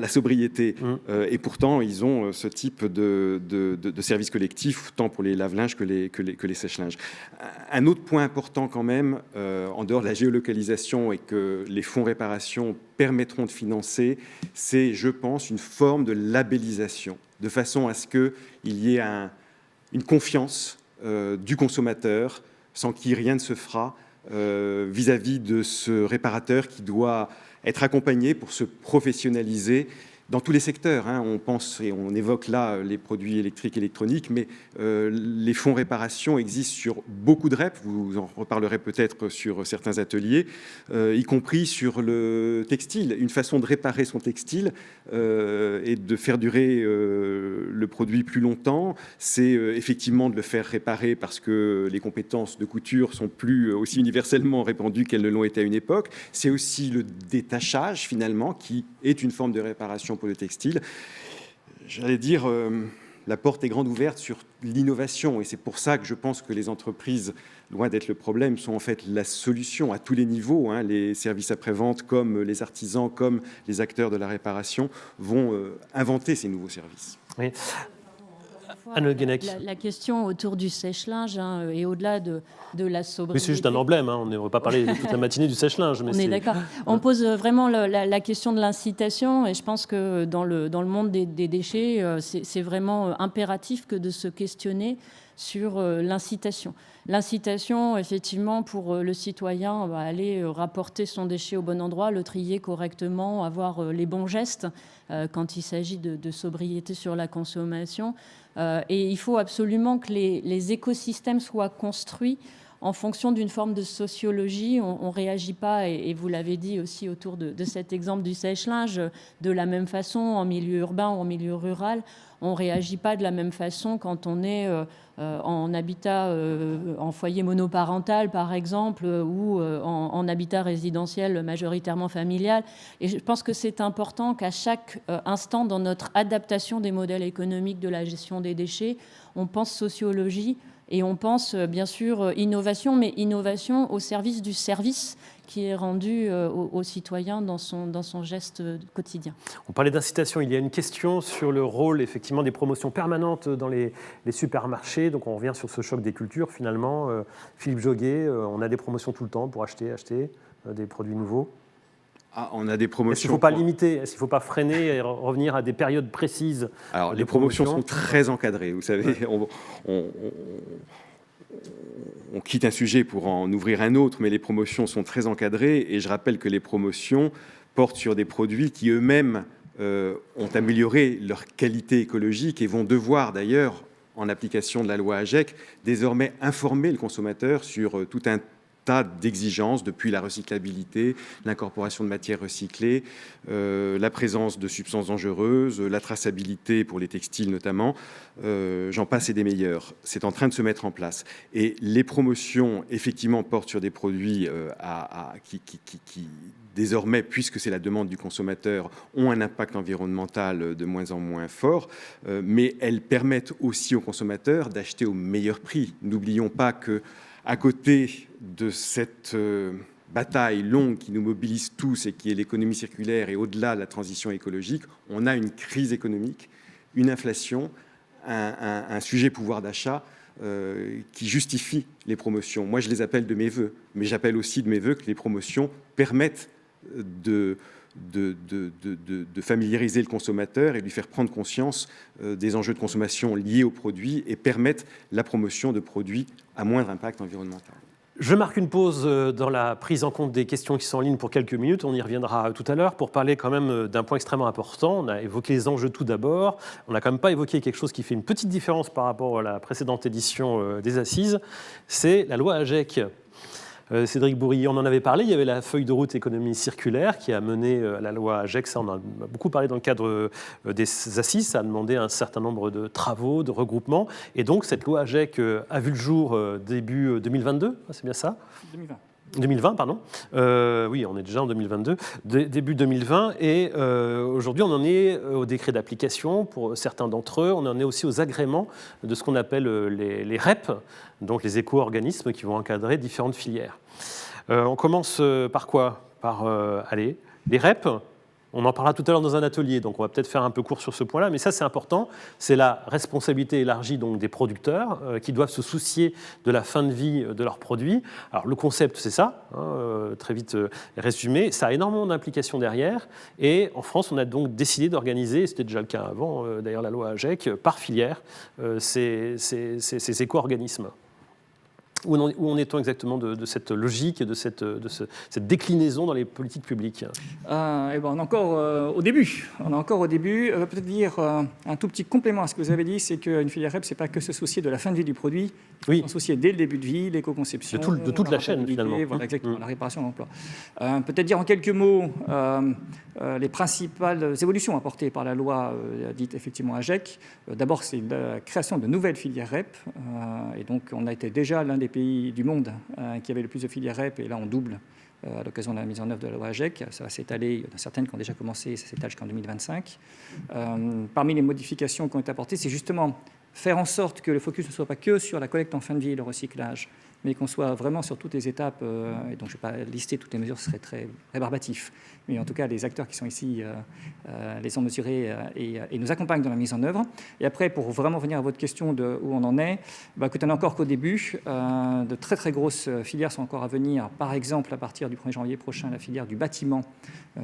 sobriété. Et pourtant, ils ont ce type de services collectifs, tant pour les lave-linges que les sèche-linges. Un autre point important quand même, en dehors de la géolocalisation et que les fonds réparation permettront de financer, c'est, je pense, une forme de labellisation, de façon à ce qu'il y ait une confiance du consommateur, sans qui rien ne se fera vis-à-vis de ce réparateur qui doit être accompagné pour se professionnaliser dans tous les secteurs. On pense et on évoque là les produits électriques, électroniques, mais les fonds réparation existent sur beaucoup de REP. Vous en reparlerez peut-être sur certains ateliers, y compris sur le textile. Une façon de réparer son textile et de faire durer le produit plus longtemps, c'est effectivement de le faire réparer parce que les compétences de couture sont plus aussi universellement répandues qu'elles ne l'ont été à une époque. C'est aussi le détachage, finalement, qui est une forme de réparation pour le textile. J'allais dire, la porte est grande ouverte sur l'innovation, et c'est pour ça que je pense que les entreprises, loin d'être le problème, sont en fait la solution à tous les niveaux. Les services après-vente, comme les artisans, comme les acteurs de la réparation, vont inventer ces nouveaux services. Oui. Anne Guenec. La question autour du sèche-linge et au-delà de la sobriété. Mais c'est juste un emblème, on ne va pas parler toute la matinée du sèche-linge. Mais on est d'accord. On pose vraiment la question de l'incitation, et je pense que dans le monde des déchets, c'est vraiment impératif que de se questionner sur l'incitation. L'incitation, effectivement, pour le citoyen, va aller rapporter son déchet au bon endroit, le trier correctement, avoir les bons gestes quand il s'agit de sobriété sur la consommation. Et il faut absolument que les écosystèmes soient construits en fonction d'une forme de sociologie. On ne réagit pas, et vous l'avez dit aussi autour de cet exemple du sèche-linge, de la même façon en milieu urbain ou en milieu rural. On ne réagit pas de la même façon quand on est en habitat, en foyer monoparental, par exemple, ou en habitat résidentiel majoritairement familial. Et je pense que c'est important qu'à chaque instant, dans notre adaptation des modèles économiques de la gestion des déchets, on pense sociologie et on pense bien sûr innovation, mais innovation au service du service qui est rendu aux citoyens dans son geste quotidien. On parlait d'incitation. Il y a une question sur le rôle effectivement des promotions permanentes dans les supermarchés. Donc on revient sur ce choc des cultures finalement. Philippe Joguet, on a des promotions tout le temps pour acheter des produits nouveaux. On a des promotions. Est-ce qu'il ne faut pas limiter? Est-ce qu'il ne faut pas freiner et revenir à des périodes précises? Alors, les promotions sont très encadrées. Vous savez, on quitte un sujet pour en ouvrir un autre, mais les promotions sont très encadrées. Et je rappelle que les promotions portent sur des produits qui eux-mêmes ont amélioré leur qualité écologique et vont devoir d'ailleurs, en application de la loi AGEC, désormais informer le consommateur sur tout un tas d'exigences, depuis la recyclabilité, l'incorporation de matières recyclées, la présence de substances dangereuses, la traçabilité pour les textiles notamment, j'en passe et des meilleurs. C'est en train de se mettre en place. Et les promotions, effectivement, portent sur des produits qui désormais, puisque c'est la demande du consommateur, ont un impact environnemental de moins en moins fort, mais elles permettent aussi aux consommateurs d'acheter au meilleur prix. N'oublions pas que à côté de cette bataille longue qui nous mobilise tous et qui est l'économie circulaire et au-delà de la transition écologique, on a une crise économique, une inflation, un sujet pouvoir d'achat qui justifie les promotions. Moi, je les appelle de mes voeux, mais j'appelle aussi de mes voeux que les promotions permettent de familiariser le consommateur et lui faire prendre conscience des enjeux de consommation liés aux produits et permettre la promotion de produits à moindre impact environnemental. Je marque une pause dans la prise en compte des questions qui sont en ligne pour quelques minutes. On y reviendra tout à l'heure pour parler quand même d'un point extrêmement important. On a évoqué les enjeux tout d'abord. On n'a quand même pas évoqué quelque chose qui fait une petite différence par rapport à la précédente édition des Assises. C'est la loi AGEC. Cédric Bourrier, on en avait parlé, il y avait la feuille de route économie circulaire qui a mené à la loi AGEC, ça on en a beaucoup parlé dans le cadre des Assises, ça a demandé un certain nombre de travaux, de regroupements, et donc cette loi AGEC a vu le jour début 2022, c'est bien ça ? 2020, pardon. Oui, on est déjà en 2022, début 2020, et aujourd'hui on en est au décret d'application pour certains d'entre eux, on en est aussi aux agréments de ce qu'on appelle les REP, donc les éco-organismes qui vont encadrer différentes filières. On commence par quoi? Par, les REP. On en parlera tout à l'heure dans un atelier, donc on va peut-être faire un peu court sur ce point-là, mais ça c'est important, c'est la responsabilité élargie donc, des producteurs qui doivent se soucier de la fin de vie de leurs produits. Alors le concept c'est ça, très vite résumé, ça a énormément d'implications derrière, et en France on a donc décidé d'organiser, c'était déjà le cas avant d'ailleurs la loi AGEC, par filière, ces éco-organismes. Où en est-on exactement de cette logique, de cette déclinaison dans les politiques publiques? On est encore au début. On est encore au début. Peut-être dire un tout petit complément à ce que vous avez dit, c'est qu'une filière REP, c'est pas que se soucier de la fin de vie du produit, oui. Se soucier dès le début de vie, l'éco-conception, de toute la chaîne finalement. Voilà, exactement, la réparation de l'emploi. Peut-être dire en quelques mots les principales évolutions apportées par la loi dite effectivement AGEC. D'abord, c'est la création de nouvelles filières REP, et donc on a été déjà l'un des pays du monde qui avait le plus de filières REP, et là on double à l'occasion de la mise en œuvre de la loi AGEC. Ça va s'étaler, il y en a certaines qui ont déjà commencé, ça s'étale jusqu'en 2025. Parmi les modifications qui ont été apportées, c'est justement faire en sorte que le focus ne soit pas que sur la collecte en fin de vie et le recyclage, mais qu'on soit vraiment sur toutes les étapes, et donc je ne vais pas lister toutes les mesures, ce serait très rébarbatif, mais en tout cas les acteurs qui sont ici les ont mesurés et nous accompagnent dans la mise en œuvre. Et après, pour vraiment venir à votre question de où on en est, écoutez, on n'est encore qu'au début, de très très grosses filières sont encore à venir, par exemple à partir du 1er janvier prochain, la filière du bâtiment,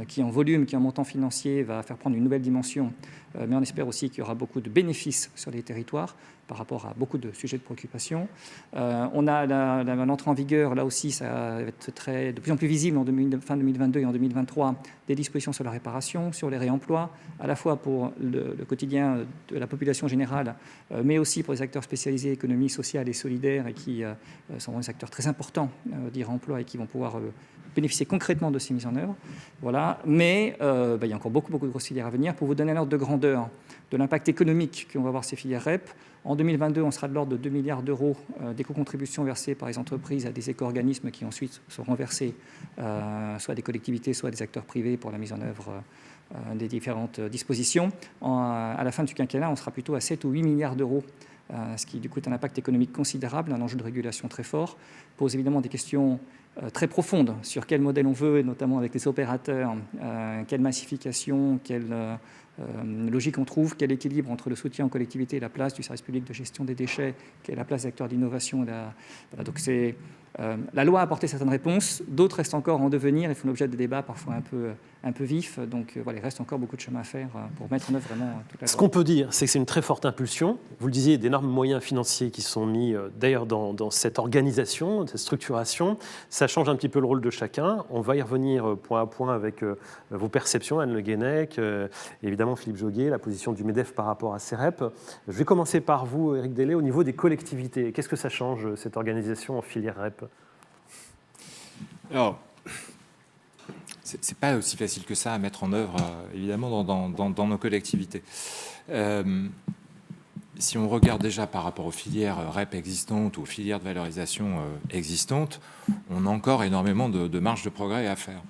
qui en volume, qui en montant financier va faire prendre une nouvelle dimension, mais on espère aussi qu'il y aura beaucoup de bénéfices sur les territoires par rapport à beaucoup de sujets de préoccupation. On a l'entrée en vigueur, là aussi, ça va être de plus en plus visible en fin 2022 et en 2023, des dispositions sur la réparation, sur les réemplois, à la fois pour le quotidien de la population générale, mais aussi pour les acteurs spécialisés économie sociale et solidaire, et qui sont des acteurs très importants des réemplois et qui vont pouvoir bénéficier concrètement de ces mises en œuvre. Voilà. Mais il y a encore beaucoup de grosses filières à venir. Pour vous donner un ordre de grandeur de l'impact économique qu'on va avoir ces filières REP, en 2022, on sera de l'ordre de 2 milliards d'euros d'éco-contributions versées par les entreprises à des éco-organismes qui ensuite seront versés soit à des collectivités, soit à des acteurs privés pour la mise en œuvre des différentes dispositions. À la fin du quinquennat, on sera plutôt à 7 ou 8 milliards d'euros, ce qui du coup est un impact économique considérable, un enjeu de régulation très fort, pose évidemment des questions très profonde sur quel modèle on veut, et notamment avec les opérateurs, quelle massification, quelle logique on trouve, quel équilibre entre le soutien aux collectivités et la place du service public de gestion des déchets, quelle est la place des acteurs d'innovation. Voilà, donc la loi a apporté certaines réponses, d'autres restent encore en devenir et font l'objet de débats parfois un peu vifs. Donc voilà, il reste encore beaucoup de chemin à faire pour mettre en œuvre vraiment toute la loi. Ce qu'on peut dire, c'est que c'est une très forte impulsion. Vous le disiez, d'énormes moyens financiers qui sont mis d'ailleurs dans cette organisation, cette structuration. Ça change un petit peu le rôle de chacun. On va y revenir point à point avec vos perceptions, Anne Le Guenec, évidemment Philippe Joguet, la position du MEDEF par rapport à CEREP. Je vais commencer par vous, Éric Dellet, au niveau des collectivités. Qu'est-ce que ça change, cette organisation en filière REP ? Alors, c'est pas aussi facile que ça à mettre en œuvre, évidemment, dans nos collectivités. Si on regarde déjà par rapport aux filières REP existantes ou aux filières de valorisation existantes, on a encore énormément de marge de progrès à faire.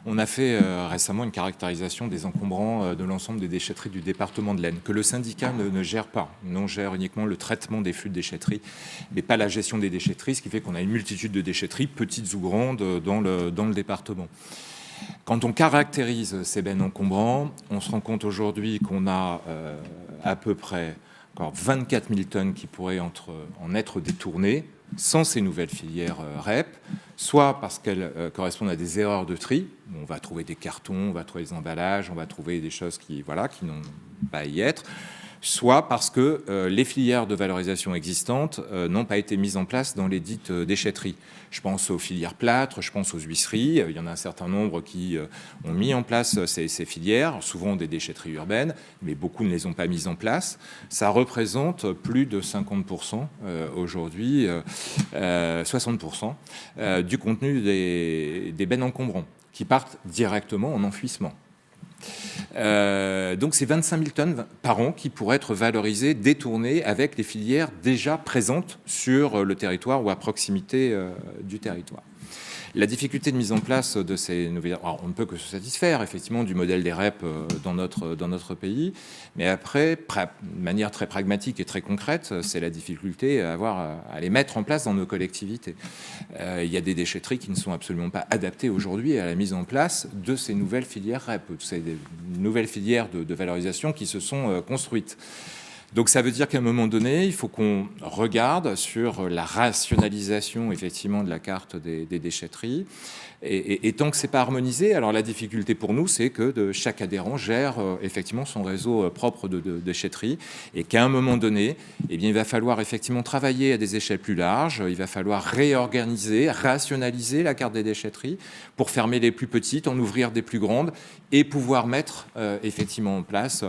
On a fait récemment une caractérisation des encombrants de l'ensemble des déchetteries du département de l'Aisne, que le syndicat ne gère pas. On gère uniquement le traitement des flux de déchetterie, mais pas la gestion des déchetteries, ce qui fait qu'on a une multitude de déchetteries, petites ou grandes, dans le département. Quand on caractérise ces bennes encombrants, on se rend compte aujourd'hui qu'on a à peu près encore 24 000 tonnes qui pourraient en être détournées sans ces nouvelles filières REP, soit parce qu'elles correspondent à des erreurs de tri. On va trouver des cartons, on va trouver des emballages, on va trouver des choses qui n'ont pas à y être, soit parce que les filières de valorisation existantes n'ont pas été mises en place dans les dites déchetteries. Je pense aux filières plâtre, je pense aux huisseries. Il y en a un certain nombre qui ont mis en place ces filières, souvent des déchetteries urbaines, mais beaucoup ne les ont pas mises en place. Ça représente plus de 50% aujourd'hui, 60% du contenu des bennes encombrants qui partent directement en enfouissement. Donc c'est 25 000 tonnes par an qui pourraient être valorisées, détournées avec les filières déjà présentes sur le territoire ou à proximité du territoire. La difficulté de mise en place de ces nouvelles... Alors, on ne peut que se satisfaire, effectivement, du modèle des REP dans notre pays, mais après, de manière très pragmatique et très concrète, c'est la difficulté à les mettre en place dans nos collectivités. Il y a des déchetteries qui ne sont absolument pas adaptées aujourd'hui à la mise en place de ces nouvelles filières REP, ces nouvelles filières de valorisation qui se sont construites. Donc ça veut dire qu'à un moment donné, il faut qu'on regarde sur la rationalisation effectivement de la carte des déchetteries. Et tant que c'est pas harmonisé, alors la difficulté pour nous, c'est que chaque adhérent gère effectivement son réseau propre de déchetterie, et qu'à un moment donné, eh bien, il va falloir effectivement travailler à des échelles plus larges. Il va falloir réorganiser, rationaliser la carte des déchetteries pour fermer les plus petites, en ouvrir des plus grandes, et pouvoir mettre effectivement en place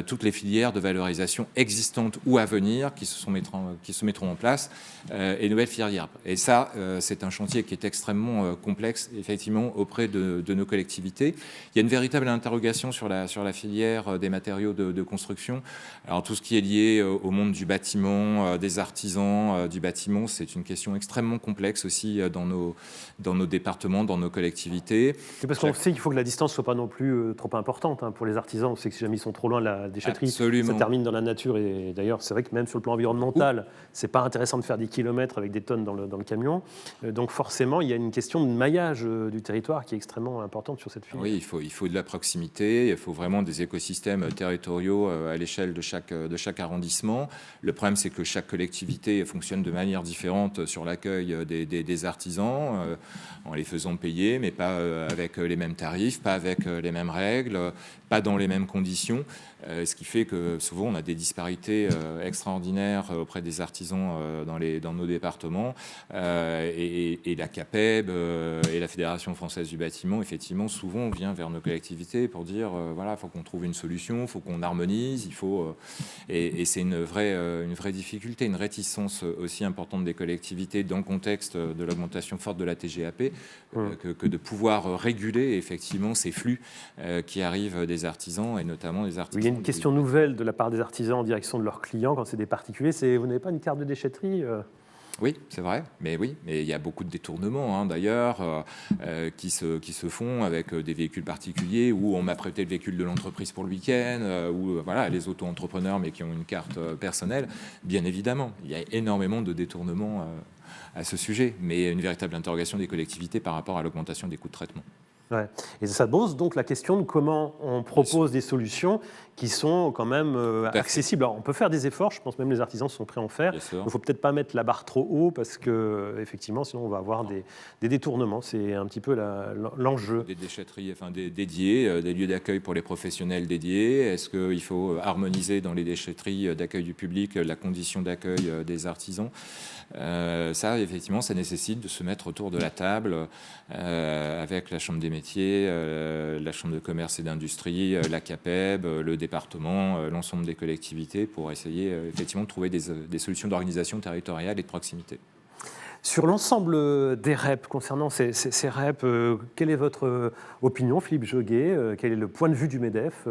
toutes les filières de valorisation existantes ou à venir qui se mettront en place, et nouvelles filières. Et ça, c'est un chantier qui est extrêmement complexe effectivement auprès de nos collectivités. Il y a une véritable interrogation sur la filière des matériaux de construction. Alors tout ce qui est lié au monde du bâtiment, des artisans du bâtiment, c'est une question extrêmement complexe aussi dans nos départements, dans nos collectivités. C'est parce qu'on sait qu'il faut que la distance ne soit pas non plus trop importante pour les artisans. On sait que si jamais ils sont trop loin de la déchetterie, absolument, ça termine dans la nature. Et d'ailleurs, c'est vrai que même sur le plan environnemental, c'est pas intéressant de faire des kilomètres avec des tonnes dans le camion. Donc forcément, il y a une question de maillage du territoire qui est extrêmement importante sur cette filière. Oui, il faut de la proximité, il faut vraiment des écosystèmes territoriaux à l'échelle de chaque arrondissement. Le problème, c'est que chaque collectivité fonctionne de manière différente sur l'accueil des artisans, en les faisant payer, mais pas avec les mêmes tarifs, pas avec les mêmes règles, pas dans les mêmes conditions. Ce qui fait que souvent on a des disparités extraordinaires auprès des artisans dans nos départements, et la CAPEB et la Fédération française du bâtiment, effectivement, souvent on vient vers nos collectivités pour dire voilà, il faut qu'on trouve une solution, il faut qu'on harmonise, et c'est une vraie difficulté, une réticence aussi importante des collectivités dans le contexte de l'augmentation forte de la TGAP, que de pouvoir réguler effectivement ces flux qui arrivent des artisans, et notamment des artisans. Il y a une question nouvelle de la part des artisans en direction de leurs clients quand c'est des particuliers, c'est vous n'avez pas une carte de déchetterie Oui, c'est vrai, mais il y a beaucoup de détournements d'ailleurs qui se font avec des véhicules particuliers, où on m'a prêté le véhicule de l'entreprise pour le week-end, ou voilà, les auto-entrepreneurs mais qui ont une carte personnelle. Bien évidemment, il y a énormément de détournements à ce sujet, mais une véritable interrogation des collectivités par rapport à l'augmentation des coûts de traitement. Ouais. Et ça pose donc la question de comment on propose des solutions qui sont quand même accessibles. Alors, on peut faire des efforts, je pense même les artisans sont prêts à en faire. Il ne faut peut-être pas mettre la barre trop haut parce que effectivement, sinon on va avoir des détournements. C'est un petit peu l'enjeu. Des déchetteries dédiées, des lieux d'accueil pour les professionnels dédiés. Est-ce qu'il faut harmoniser dans les déchetteries d'accueil du public la condition d'accueil des artisans? Ça, effectivement, ça nécessite de se mettre autour de la table avec la Chambre des métiers, la Chambre de commerce et d'industrie, la CAPEB, le département, l'ensemble des collectivités pour essayer effectivement de trouver des solutions d'organisation territoriale et de proximité. Sur l'ensemble des REP, concernant ces REP, quelle est votre opinion, Philippe Joguet? Quel est le point de vue du MEDEF?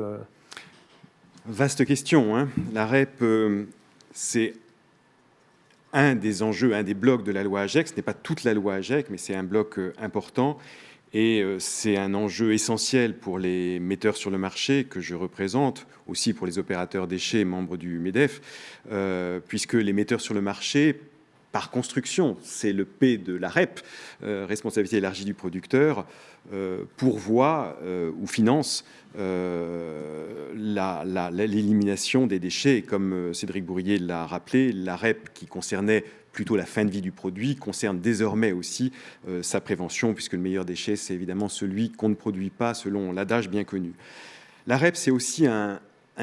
Vaste question, hein. La REP, c'est un des enjeux, un des blocs de la loi AGEC. Ce n'est pas toute la loi AGEC, mais c'est un bloc important. Et c'est un enjeu essentiel pour les metteurs sur le marché que je représente, aussi pour les opérateurs déchets membres du MEDEF, puisque les metteurs sur le marché, par construction, c'est le P de la REP, responsabilité élargie du producteur, pourvoit ou finance l'élimination des déchets. Et comme Cédric Bourrier l'a rappelé, la REP qui concernait plutôt la fin de vie du produit concerne désormais aussi sa prévention, puisque le meilleur déchet, c'est évidemment celui qu'on ne produit pas, selon l'adage bien connu. La REP, c'est aussi un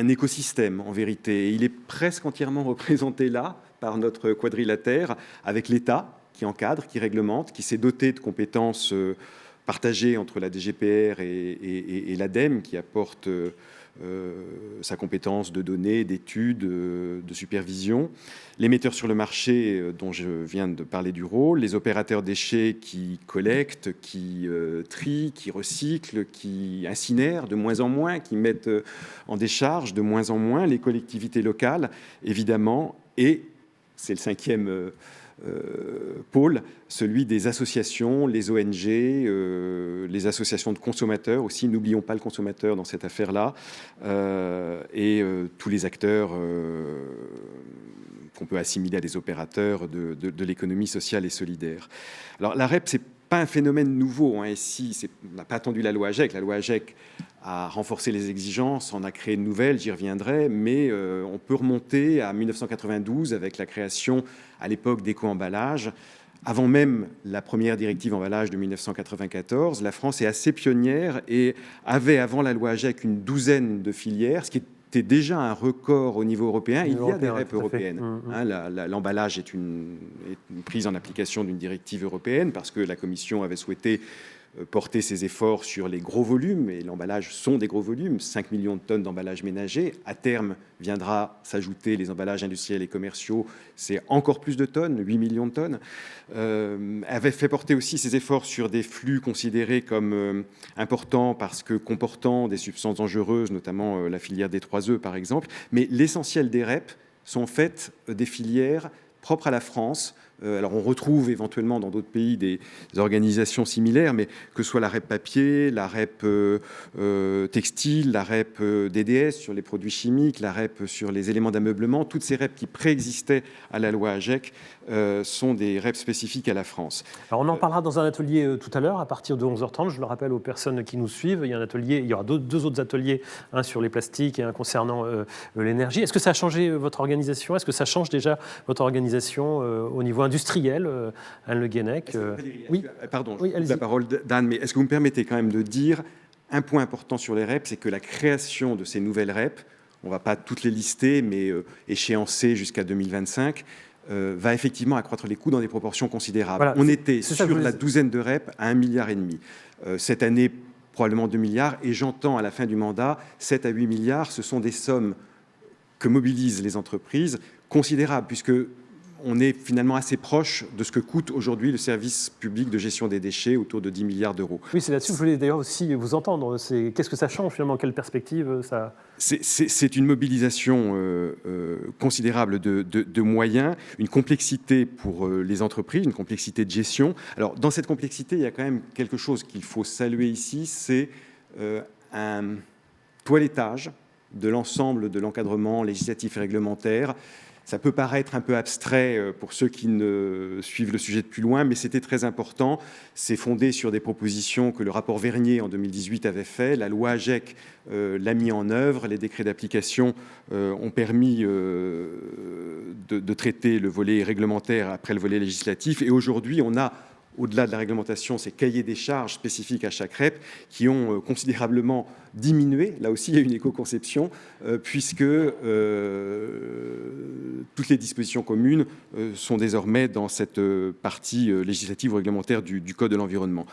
écosystème, en vérité. Et il est presque entièrement représenté là, par notre quadrilatère, avec l'État qui encadre, qui réglemente, qui s'est doté de compétences partagées entre la DGPR et l'ADEME, qui apporte sa compétence de données, d'études, de supervision, les metteurs sur le marché dont je viens de parler du rôle, les opérateurs déchets qui collectent, qui trient, qui recyclent, qui incinèrent de moins en moins, qui mettent en décharge de moins en moins, les collectivités locales, évidemment, et c'est le cinquième pôle, celui des associations, les ONG, les associations de consommateurs aussi. N'oublions pas le consommateur dans cette affaire-là, et tous les acteurs qu'on peut assimiler à des opérateurs de l'économie sociale et solidaire. Alors la REP, c'est pas un phénomène nouveau, hein, ici, on n'a pas attendu la loi AGEC. La loi AGEC a renforcé les exigences, en a créé de nouvelles, j'y reviendrai, mais on peut remonter à 1992 avec la création à l'époque d'éco-emballage. Avant même la première directive emballage de 1994, la France est assez pionnière et avait avant la loi AGEC une douzaine de filières, ce qui était déjà un record au niveau européen. Il y a des REP européennes. Hein, l'emballage est une prise en application d'une directive européenne parce que la Commission avait souhaité porter ses efforts sur les gros volumes, et l'emballage sont des gros volumes, 5 millions de tonnes d'emballage ménager. À terme, viendra s'ajouter les emballages industriels et commerciaux, c'est encore plus de tonnes, 8 millions de tonnes. Avait fait porter aussi ses efforts sur des flux considérés comme importants parce que comportant des substances dangereuses, notamment la filière des 3E par exemple. Mais l'essentiel des REP sont en fait des filières propres à la France. Alors on retrouve éventuellement dans d'autres pays des organisations similaires, mais que ce soit la REP papier, la REP textile, la REP DDS sur les produits chimiques, la REP sur les éléments d'ameublement, toutes ces REP qui préexistaient à la loi AGEC sont des REP spécifiques à la France. Alors on en parlera dans un atelier tout à l'heure, à partir de 11h30. Je le rappelle aux personnes qui nous suivent. Il y a un atelier, il y aura deux autres ateliers, un sur les plastiques et un concernant l'énergie. Est-ce que ça a changé votre organisation? Est-ce que ça change déjà votre organisation au niveau industriel, Anne Le Guenec? Oui. Pardon, je la parole d'Anne, mais est-ce que vous me permettez quand même de dire un point important sur les REP, c'est que la création de ces nouvelles REP, on ne va pas toutes les lister, mais échéancées jusqu'à 2025, va effectivement accroître les coûts dans des proportions considérables. Voilà, on était sur la douzaine de REP à 1,5 milliard. Cette année, probablement 2 milliards, et j'entends à la fin du mandat, 7 à 8 milliards, ce sont des sommes que mobilisent les entreprises considérables, puisque on est finalement assez proche de ce que coûte aujourd'hui le service public de gestion des déchets, autour de 10 milliards d'euros. Oui, c'est là-dessus que je voulais d'ailleurs aussi vous entendre. Qu'est-ce que ça change finalement? Quelle perspective ça... C'est une mobilisation considérable de moyens, une complexité pour les entreprises, une complexité de gestion. Alors, dans cette complexité, il y a quand même quelque chose qu'il faut saluer ici, c'est un toilettage de l'ensemble de l'encadrement législatif et réglementaire. Ça peut paraître un peu abstrait pour ceux qui ne suivent le sujet de plus loin, mais c'était très important. C'est fondé sur des propositions que le rapport Vernier en 2018 avait fait. La loi AGEC l'a mis en œuvre. Les décrets d'application ont permis de traiter le volet réglementaire après le volet législatif. Et aujourd'hui, on a, au-delà de la réglementation, ces cahiers des charges spécifiques à chaque REP qui ont considérablement diminué. Là aussi, il y a une éco-conception, puisque toutes les dispositions communes sont désormais dans cette partie législative ou réglementaire du Code de l'environnement.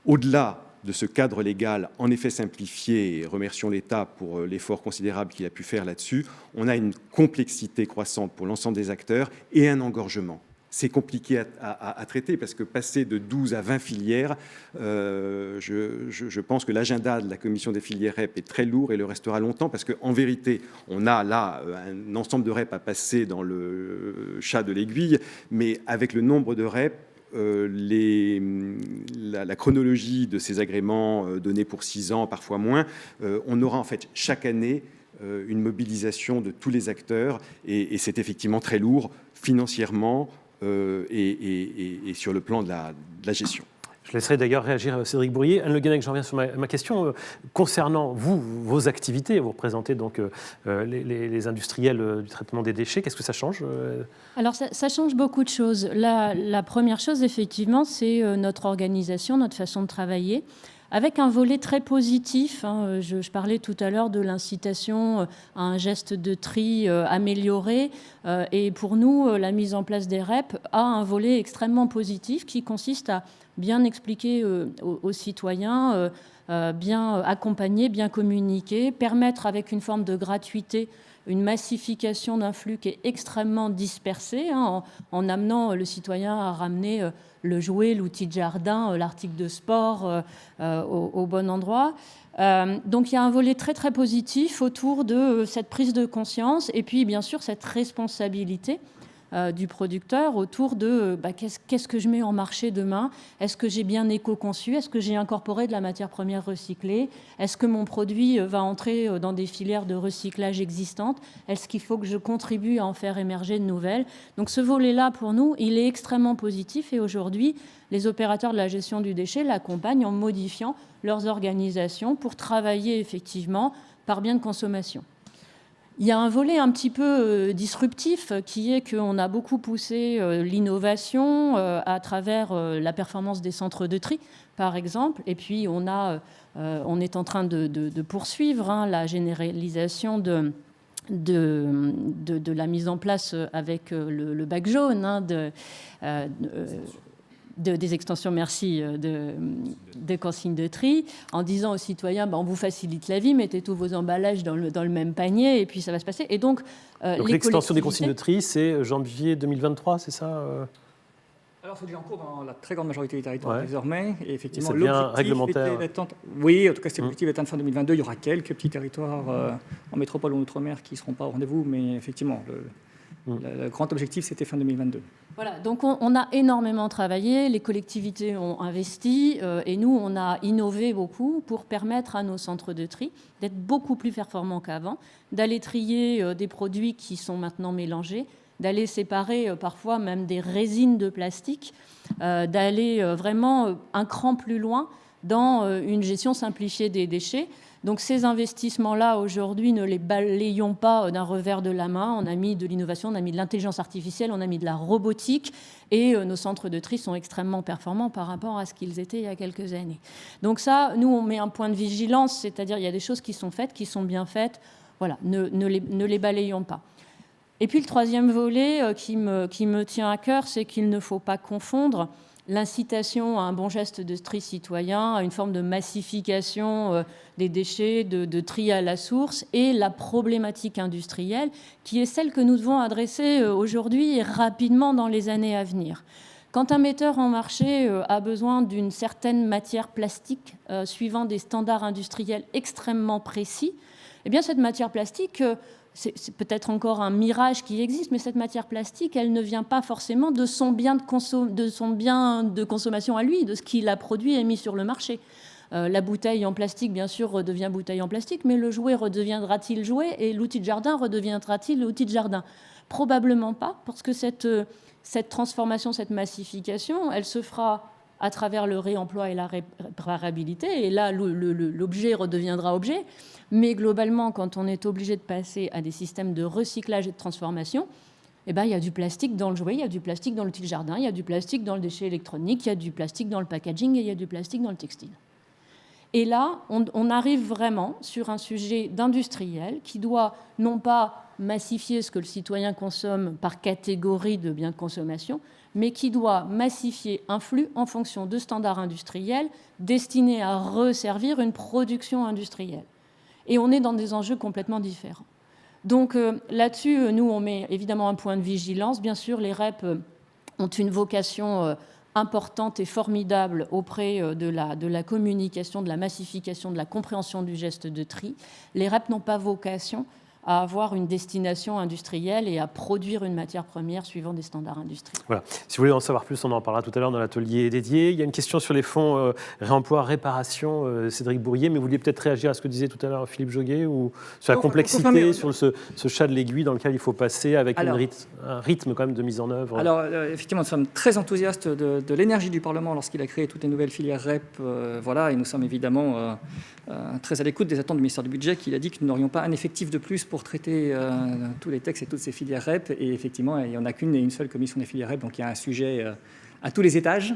Au-delà de ce cadre légal, en effet simplifié, et remercions l'État pour l'effort considérable qu'il a pu faire là-dessus, on a une complexité croissante pour l'ensemble des acteurs et un engorgement. C'est compliqué à traiter parce que passer de 12 à 20 filières, je pense que l'agenda de la commission des filières REP est très lourd et le restera longtemps parce qu'en vérité, on a là un ensemble de REP à passer dans le chat de l'aiguille, mais avec le nombre de REP, la chronologie de ces agréments donnés pour 6 ans, parfois moins, on aura en fait chaque année une mobilisation de tous les acteurs et c'est effectivement très lourd financièrement, et sur le plan de la gestion. Je laisserai d'ailleurs réagir Cédric Bourrier. Anne Le Guenec, j'en reviens sur ma question. Concernant vos activités, vous représentez donc les industriels du traitement des déchets. Qu'est-ce que ça change ? Alors ça change beaucoup de choses. La première chose, effectivement, c'est notre organisation, notre façon de travailler, avec un volet très positif. Je parlais tout à l'heure de l'incitation à un geste de tri amélioré. Et pour nous, la mise en place des REP a un volet extrêmement positif qui consiste à bien expliquer aux citoyens, bien accompagner, bien communiquer, permettre avec une forme de gratuité une massification d'un flux qui est extrêmement dispersé, en amenant le citoyen à ramener le jouet, l'outil de jardin, l'article de sport au bon endroit. Donc il y a un volet très très positif autour de cette prise de conscience et puis bien sûr cette responsabilité du producteur autour de qu'est-ce que je mets en marché demain ? Est-ce que j'ai bien éco-conçu ? Est-ce que j'ai incorporé de la matière première recyclée ? Est-ce que mon produit va entrer dans des filières de recyclage existantes ? Est-ce qu'il faut que je contribue à en faire émerger de nouvelles ? Donc ce volet-là, pour nous, il est extrêmement positif et aujourd'hui, les opérateurs de la gestion du déchet l'accompagnent en modifiant leurs organisations pour travailler effectivement par bien de consommation. Il y a un volet un petit peu disruptif qui est qu'on a beaucoup poussé l'innovation à travers la performance des centres de tri, par exemple. Et puis, on est en train de poursuivre la généralisation de la mise en place avec le bac jaune des extensions, merci, de consignes de tri, en disant aux citoyens, on vous facilite la vie, mettez tous vos emballages dans le même panier, et puis ça va se passer. Et donc l'extension des consignes de tri, c'est janvier 2023, c'est ça Alors, c'est déjà en cours dans la très grande majorité des territoires désormais. Et effectivement, c'est bien réglementaire. Oui, en tout cas, c'était l'objectif d'atteindre fin 2022. Il y aura quelques petits territoires en métropole ou en outre-mer qui ne seront pas au rendez-vous, mais effectivement, le grand objectif, c'était fin 2022. Voilà, donc on a énormément travaillé, les collectivités ont investi et nous, on a innové beaucoup pour permettre à nos centres de tri d'être beaucoup plus performants qu'avant, d'aller trier des produits qui sont maintenant mélangés, d'aller séparer parfois même des résines de plastique, d'aller vraiment un cran plus loin dans une gestion simplifiée des déchets. Donc ces investissements-là, aujourd'hui, ne les balayons pas d'un revers de la main. On a mis de l'innovation, on a mis de l'intelligence artificielle, on a mis de la robotique et nos centres de tri sont extrêmement performants par rapport à ce qu'ils étaient il y a quelques années. Donc ça, nous, on met un point de vigilance, c'est-à-dire il y a des choses qui sont faites, qui sont bien faites. Voilà, ne les balayons pas. Et puis le troisième volet qui me tient à cœur, c'est qu'il ne faut pas confondre l'incitation à un bon geste de tri citoyen, à une forme de massification des déchets, de tri à la source, et la problématique industrielle, qui est celle que nous devons adresser aujourd'hui et rapidement dans les années à venir. Quand un metteur en marché a besoin d'une certaine matière plastique suivant des standards industriels extrêmement précis, eh bien cette matière plastique... C'est peut-être encore un mirage qui existe, mais cette matière plastique, elle ne vient pas forcément de son bien de consommation à lui, de ce qu'il a produit et mis sur le marché. La bouteille en plastique, bien sûr, redevient bouteille en plastique, mais le jouet redeviendra-t-il jouet et l'outil de jardin redeviendra-t-il outil de jardin? Probablement pas, parce que cette transformation, cette massification, elle se fera à travers le réemploi et la réparabilité, et là, l'objet redeviendra objet. Mais globalement, quand on est obligé de passer à des systèmes de recyclage et de transformation, eh ben, il y a du plastique dans le jouet, il y a du plastique dans l'outil de jardin, il y a du plastique dans le déchet électronique, il y a du plastique dans le packaging et il y a du plastique dans le textile. Et là, on arrive vraiment sur un sujet d'industriel qui doit non pas massifier ce que le citoyen consomme par catégorie de biens de consommation, mais qui doit massifier un flux en fonction de standards industriels destinés à resservir une production industrielle. Et on est dans des enjeux complètement différents. Donc là-dessus, nous, on met évidemment un point de vigilance. Bien sûr, les REP ont une vocation importante et formidable auprès de la communication, de la massification, de la compréhension du geste de tri. Les REP n'ont pas vocation à avoir une destination industrielle et à produire une matière première suivant des standards industriels. Voilà. Si vous voulez en savoir plus, on en parlera tout à l'heure dans l'atelier dédié. Il y a une question sur les fonds réemploi, réparation, Cédric Bourrier, mais vous vouliez peut-être réagir à ce que disait tout à l'heure Philippe Joguet, ou sur la complexité, sur ce chat de l'aiguille dans lequel il faut passer avec un rythme quand même de mise en œuvre. Alors, effectivement, nous sommes très enthousiastes de l'énergie du Parlement lorsqu'il a créé toutes les nouvelles filières REP. Et nous sommes évidemment très à l'écoute des attentes du ministère du Budget, qui a dit que nous n'aurions pas un effectif de plus pour traiter tous les textes et toutes ces filières REP. Et effectivement, il n'y en a qu'une et une seule commission des filières REP, donc il y a un sujet à tous les étages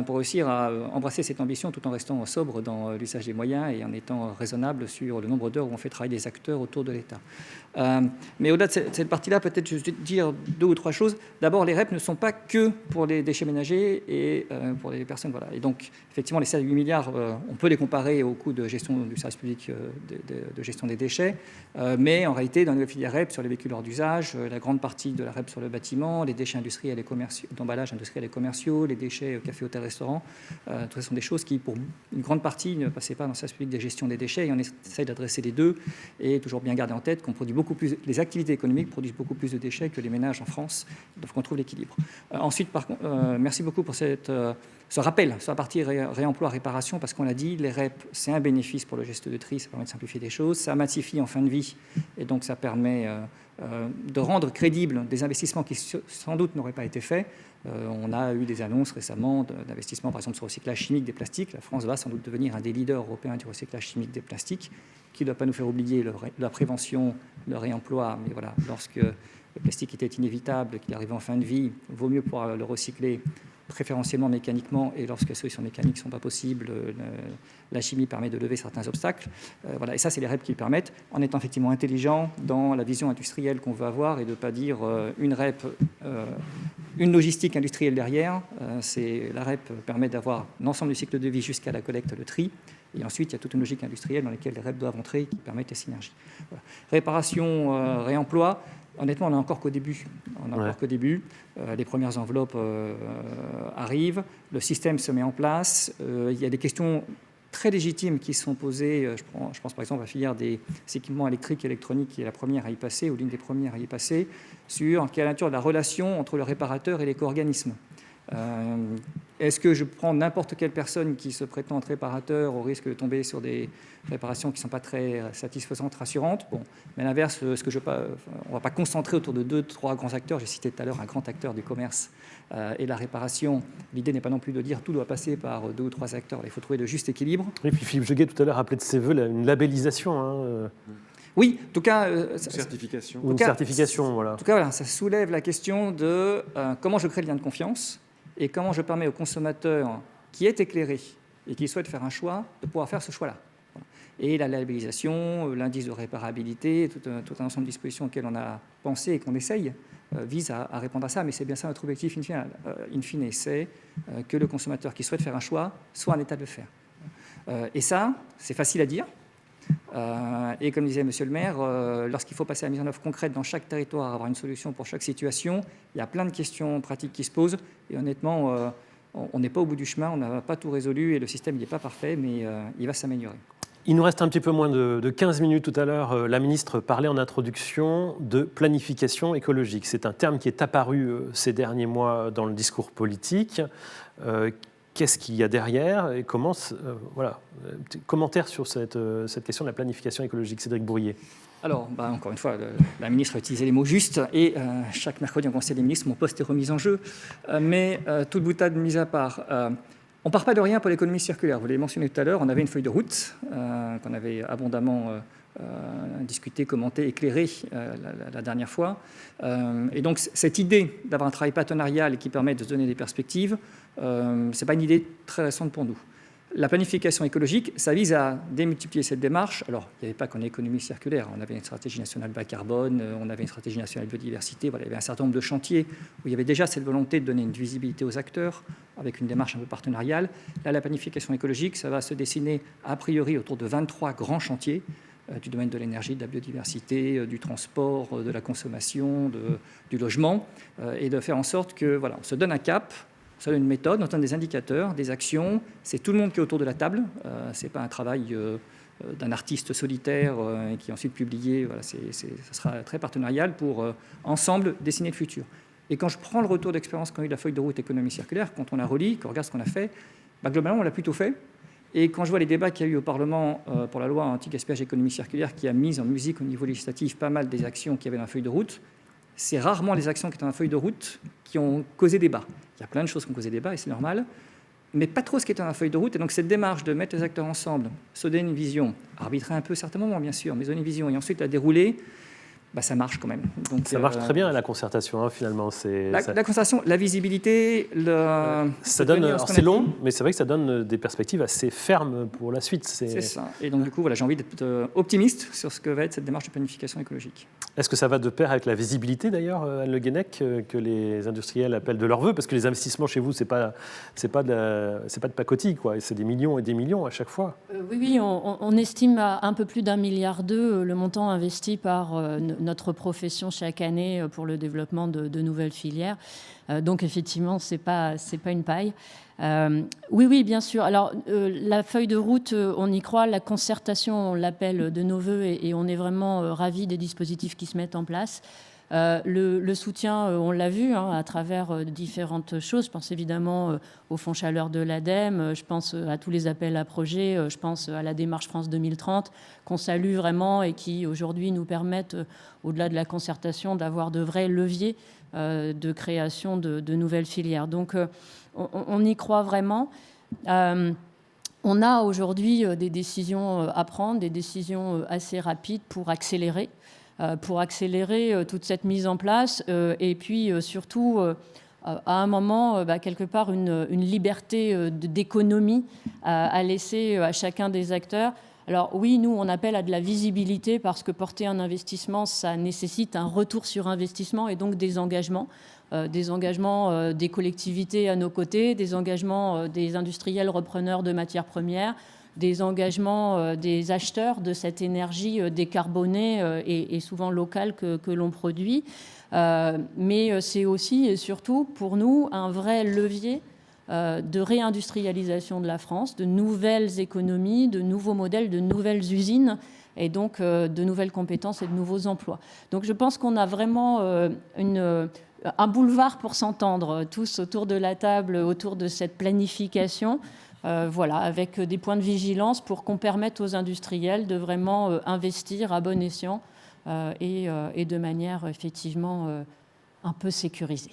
pour réussir à embrasser cette ambition tout en restant sobre dans l'usage des moyens et en étant raisonnable sur le nombre d'heures où on fait travailler des acteurs autour de l'État. Mais au-delà de cette partie-là, peut-être juste dire 2 ou 3 choses. D'abord, les REP ne sont pas que pour les déchets ménagers et pour les personnes. Voilà. Et donc, effectivement, les 7 à 8 milliards, on peut les comparer au coût de gestion du service public de gestion des déchets. Mais en réalité, dans les filières REP, sur les véhicules hors d'usage, la grande partie de la REP sur le bâtiment, les déchets industriels et commerciaux, d'emballage industriel et commerciaux, les déchets café, hôtel, restaurant, tout ça sont des choses qui, pour une grande partie, ne passaient pas dans le service public de gestion des déchets. Et on essaye d'adresser les deux et toujours bien garder en tête qu'on produit beaucoup plus, les activités économiques produisent beaucoup plus de déchets que les ménages en France. Donc on trouve l'équilibre. Ensuite, merci beaucoup pour ce rappel sur la partie réemploi, réparation, parce qu'on l'a dit, les REP, c'est un bénéfice pour le geste de tri, ça permet de simplifier des choses, ça massifie en fin de vie, et donc ça permet de rendre crédibles des investissements qui sans doute n'auraient pas été faits. On a eu des annonces récemment d'investissements, par exemple, sur le recyclage chimique des plastiques. La France va sans doute devenir un des leaders européens du recyclage chimique des plastiques, qui ne doit pas nous faire oublier la prévention, le réemploi. Mais voilà, lorsque le plastique était inévitable, qu'il arrivait en fin de vie, il vaut mieux pouvoir le recycler préférentiellement mécaniquement, et lorsque les solutions mécaniques ne sont pas possibles, la chimie permet de lever certains obstacles. Et ça, c'est les REP qui le permettent, en étant effectivement intelligent dans la vision industrielle qu'on veut avoir, et de ne pas dire une REP, une logistique industrielle derrière. La REP permet d'avoir l'ensemble du cycle de vie jusqu'à la collecte, le tri. Et ensuite, il y a toute une logique industrielle dans laquelle les REP doivent entrer qui permettent les synergies. Voilà. Réparation, réemploi. Honnêtement, on n'est encore qu'au début. Les premières enveloppes arrivent, le système se met en place. Il y a des questions très légitimes qui sont posées. Je pense par exemple à la filière des équipements électriques et électroniques, qui est la première à y passer, ou l'une des premières à y passer, sur quelle est la nature de la relation entre le réparateur et l'éco-organisme. Est-ce que je prends n'importe quelle personne qui se prétend être réparateur au risque de tomber sur des réparations qui ne sont pas très satisfaisantes, rassurantes? Bon, mais à l'inverse, on ne va pas concentrer autour de 2-3 grands acteurs. J'ai cité tout à l'heure un grand acteur du commerce et de la réparation. L'idée n'est pas non plus de dire tout doit passer par 2 ou 3 acteurs. Il faut trouver le juste équilibre. Et puis Philippe Joguet tout à l'heure appelait de ses voeux une labellisation. Oui, en tout cas... Une certification. Une certification, voilà. En tout cas, voilà, ça soulève la question de comment je crée le lien de confiance et comment je permets au consommateur qui est éclairé et qui souhaite faire un choix de pouvoir faire ce choix-là. Et la labellisation, l'indice de réparabilité, tout un ensemble de dispositions auxquelles on a pensé et qu'on essaye vise à répondre à ça, mais c'est bien ça notre objectif in fine, c'est que le consommateur qui souhaite faire un choix soit en état de le faire. Et ça, c'est facile à dire. Et comme disait Monsieur le maire, lorsqu'il faut passer à la mise en œuvre concrète dans chaque territoire, avoir une solution pour chaque situation, il y a plein de questions pratiques qui se posent. Et honnêtement, on n'est pas au bout du chemin, on n'a pas tout résolu et le système n'est pas parfait, mais il va s'améliorer. Il nous reste un petit peu moins de 15 minutes. Tout à l'heure, la ministre parlait en introduction de planification écologique. C'est un terme qui est apparu ces derniers mois dans le discours politique. Qu'est-ce qu'il y a derrière et comment, voilà, commentaire sur cette question de la planification écologique, Cédric Bourrier. Alors, encore une fois, la ministre a utilisé les mots justes et chaque mercredi en Conseil des ministres, mon poste est remis en jeu. Mais toute boutade mise à part, on ne part pas de rien pour l'économie circulaire. Vous l'avez mentionné tout à l'heure, on avait une feuille de route qu'on avait abondamment discuté, commenté, éclairé la dernière fois. Et donc, cette idée d'avoir un travail partenarial qui permet de se donner des perspectives, ce n'est pas une idée très récente pour nous. La planification écologique, ça vise à démultiplier cette démarche. Alors, il n'y avait pas qu'en économie circulaire. On avait une stratégie nationale bas carbone, on avait une stratégie nationale biodiversité. Voilà, il y avait un certain nombre de chantiers où il y avait déjà cette volonté de donner une visibilité aux acteurs avec une démarche un peu partenariale. Là, la planification écologique, ça va se dessiner a priori autour de 23 grands chantiers du domaine de l'énergie, de la biodiversité, du transport, de la consommation, du logement, et de faire en sorte que, voilà, on se donne un cap. Ça donne une méthode, on donne des indicateurs, des actions. C'est tout le monde qui est autour de la table. Ce n'est pas un travail d'un artiste solitaire qui est ensuite publié. Voilà, ça sera très partenarial pour ensemble dessiner le futur. Et quand je prends le retour d'expérience qu'on a eu de la feuille de route économie circulaire, quand on la relit, qu'on regarde ce qu'on a fait, globalement, on l'a plutôt fait. Et quand je vois les débats qu'il y a eu au Parlement pour la loi anti-gaspillage économie circulaire qui a mis en musique au niveau législatif pas mal des actions qu'il y avait dans la feuille de route, c'est rarement les actions qui étaient dans la feuille de route qui ont causé débat. Il y a plein de choses qui ont causé débat et c'est normal, mais pas trop ce qui était dans la feuille de route. Et donc cette démarche de mettre les acteurs ensemble, se donner une vision, arbitrer un peu à certains moments bien sûr, mais donner une vision et ensuite la dérouler, ça marche quand même. Donc, ça marche très bien la concertation, finalement. La concertation, la visibilité, ça donne. C'est long, mais c'est vrai que ça donne des perspectives assez fermes pour la suite. C'est ça. Et donc du coup, voilà, j'ai envie d'être optimiste sur ce que va être cette démarche de planification écologique. Est-ce que ça va de pair avec la visibilité d'ailleurs, Anne Le Guenec, que les industriels appellent de leur vœu? Parce que les investissements chez vous, c'est pas de pacotille, quoi. C'est des millions et des millions à chaque fois. Oui, on estime à un peu plus d'1,2 milliard le montant investi par notre profession chaque année pour le développement de nouvelles filières. Donc effectivement, c'est pas une paille. Oui, bien sûr. Alors la feuille de route, on y croit. La concertation, on l'appelle de nos voeux et on est vraiment ravis des dispositifs qui se mettent en place. Le soutien, on l'a vu à travers différentes choses. Je pense évidemment au fonds chaleur de l'ADEME, je pense à tous les appels à projets, je pense à la démarche France 2030 qu'on salue vraiment et qui aujourd'hui nous permettent, au-delà de la concertation, d'avoir de vrais leviers de création de nouvelles filières. Donc on y croit vraiment. On a aujourd'hui des décisions à prendre, des décisions assez rapides pour accélérer toute cette mise en place et puis surtout à un moment quelque part une liberté d'économie à laisser à chacun des acteurs. Alors oui, nous on appelle à de la visibilité parce que porter un investissement, ça nécessite un retour sur investissement et donc des engagements des collectivités à nos côtés, des engagements des industriels repreneurs de matières premières, des engagements des acheteurs de cette énergie décarbonée et souvent locale que l'on produit. Mais c'est aussi et surtout pour nous un vrai levier de réindustrialisation de la France, de nouvelles économies, de nouveaux modèles, de nouvelles usines et donc de nouvelles compétences et de nouveaux emplois. Donc je pense qu'on a vraiment un boulevard pour s'entendre tous autour de la table, autour de cette planification. Voilà, avec des points de vigilance pour qu'on permette aux industriels de vraiment investir à bon escient et de manière effectivement un peu sécurisée.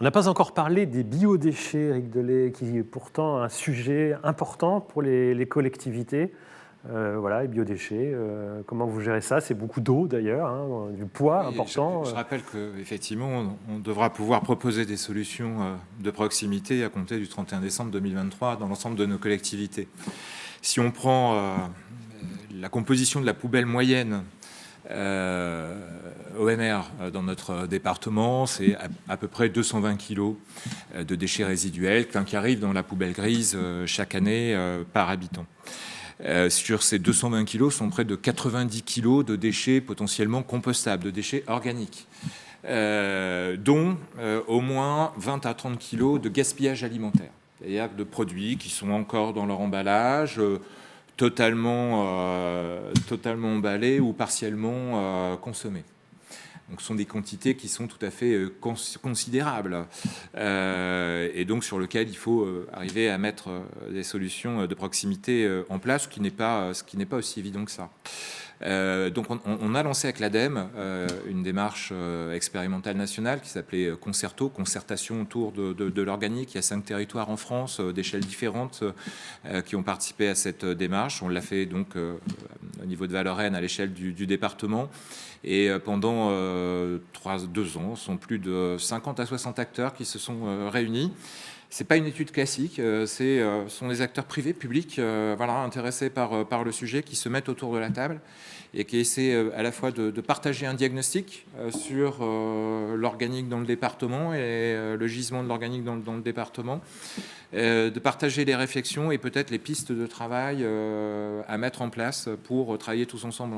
On n'a pas encore parlé des biodéchets, Éric Delay, qui est pourtant un sujet important pour les collectivités. Voilà, les biodéchets, comment vous gérez ça? C'est beaucoup d'eau d'ailleurs, du poids important. Je rappelle qu'effectivement, on devra pouvoir proposer des solutions de proximité à compter du 31 décembre 2023 dans l'ensemble de nos collectivités. Si on prend la composition de la poubelle moyenne OMR dans notre département, c'est à peu près 220 kg de déchets résiduels qui arrivent dans la poubelle grise chaque année par habitant. Sur ces 220 kilos sont près de 90 kilos de déchets potentiellement compostables, de déchets organiques, dont au moins 20 à 30 kilos de gaspillage alimentaire, c'est-à-dire de produits qui sont encore dans leur emballage, totalement emballés ou partiellement consommés. Donc ce sont des quantités qui sont tout à fait considérables et donc sur lequel il faut arriver à mettre des solutions de proximité en place, ce qui n'est pas aussi évident que ça. Donc on a lancé avec l'ADEME une démarche expérimentale nationale qui s'appelait Concerto, concertation autour de l'organique. Il y a 5 territoires en France d'échelles différentes qui ont participé à cette démarche. On l'a fait donc au niveau de Valorène à l'échelle du département. Et pendant 2 ans, ce sont plus de 50 à 60 acteurs qui se sont réunis. Ce n'est pas une étude classique, ce sont des acteurs privés, publics, intéressés par le sujet, qui se mettent autour de la table et qui essaient à la fois de partager un diagnostic sur l'organique dans le département et le gisement de l'organique dans le département, de partager les réflexions et peut-être les pistes de travail à mettre en place pour travailler tous ensemble.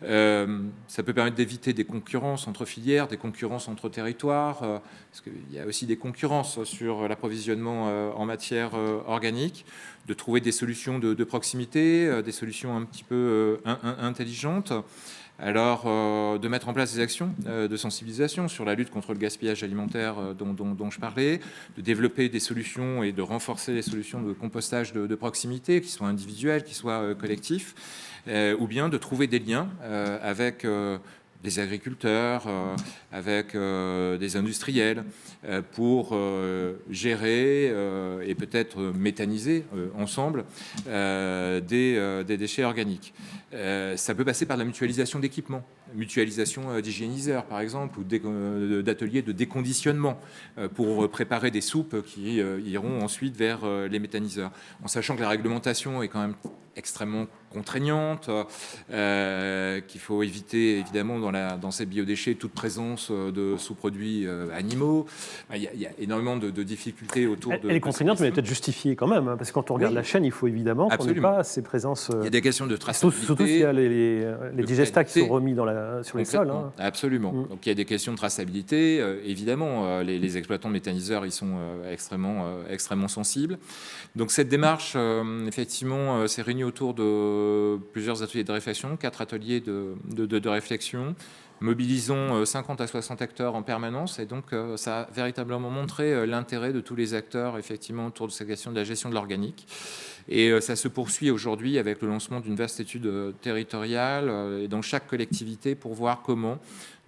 Ça peut permettre d'éviter des concurrences entre filières, des concurrences entre territoires, parce qu'il y a aussi des concurrences sur l'approvisionnement en matière organique, de trouver des solutions de proximité, des solutions un petit peu intelligentes. Alors, de mettre en place des actions de sensibilisation sur la lutte contre le gaspillage alimentaire dont je parlais, de développer des solutions et de renforcer les solutions de compostage de proximité, qui soient individuels, qui soient collectifs, ou bien de trouver des liens avec des agriculteurs, avec des industriels, pour gérer et peut-être méthaniser ensemble des déchets organiques. Ça peut passer par la mutualisation d'équipements, mutualisation d'hygiéniseurs par exemple, ou d'ateliers de déconditionnement pour préparer des soupes qui iront ensuite vers les méthaniseurs. En sachant que la réglementation est quand même extrêmement contraignante, qu'il faut éviter évidemment dans ces biodéchets toute présence de sous-produits animaux. Il y a énormément de difficultés autour de... Elle est contraignante, mais elle est peut-être justifiée quand même, parce que quand on regarde la chaîne, il faut évidemment qu'on n'ait pas ces présences... Il y a des questions de traçabilité. Surtout s'il y a les digestats qui sont remis sur les sols. Hein. Absolument. Donc il y a des questions de traçabilité. Évidemment, les exploitants de méthaniseurs, ils sont extrêmement sensibles. Donc cette démarche, effectivement, s'est réunie autour de plusieurs ateliers de réflexion, 4 ateliers de réflexion, mobilisons 50 à 60 acteurs en permanence, et donc ça a véritablement montré l'intérêt de tous les acteurs effectivement autour de cette question de la gestion de l'organique. Et ça se poursuit aujourd'hui avec le lancement d'une vaste étude territoriale et dans chaque collectivité pour voir comment,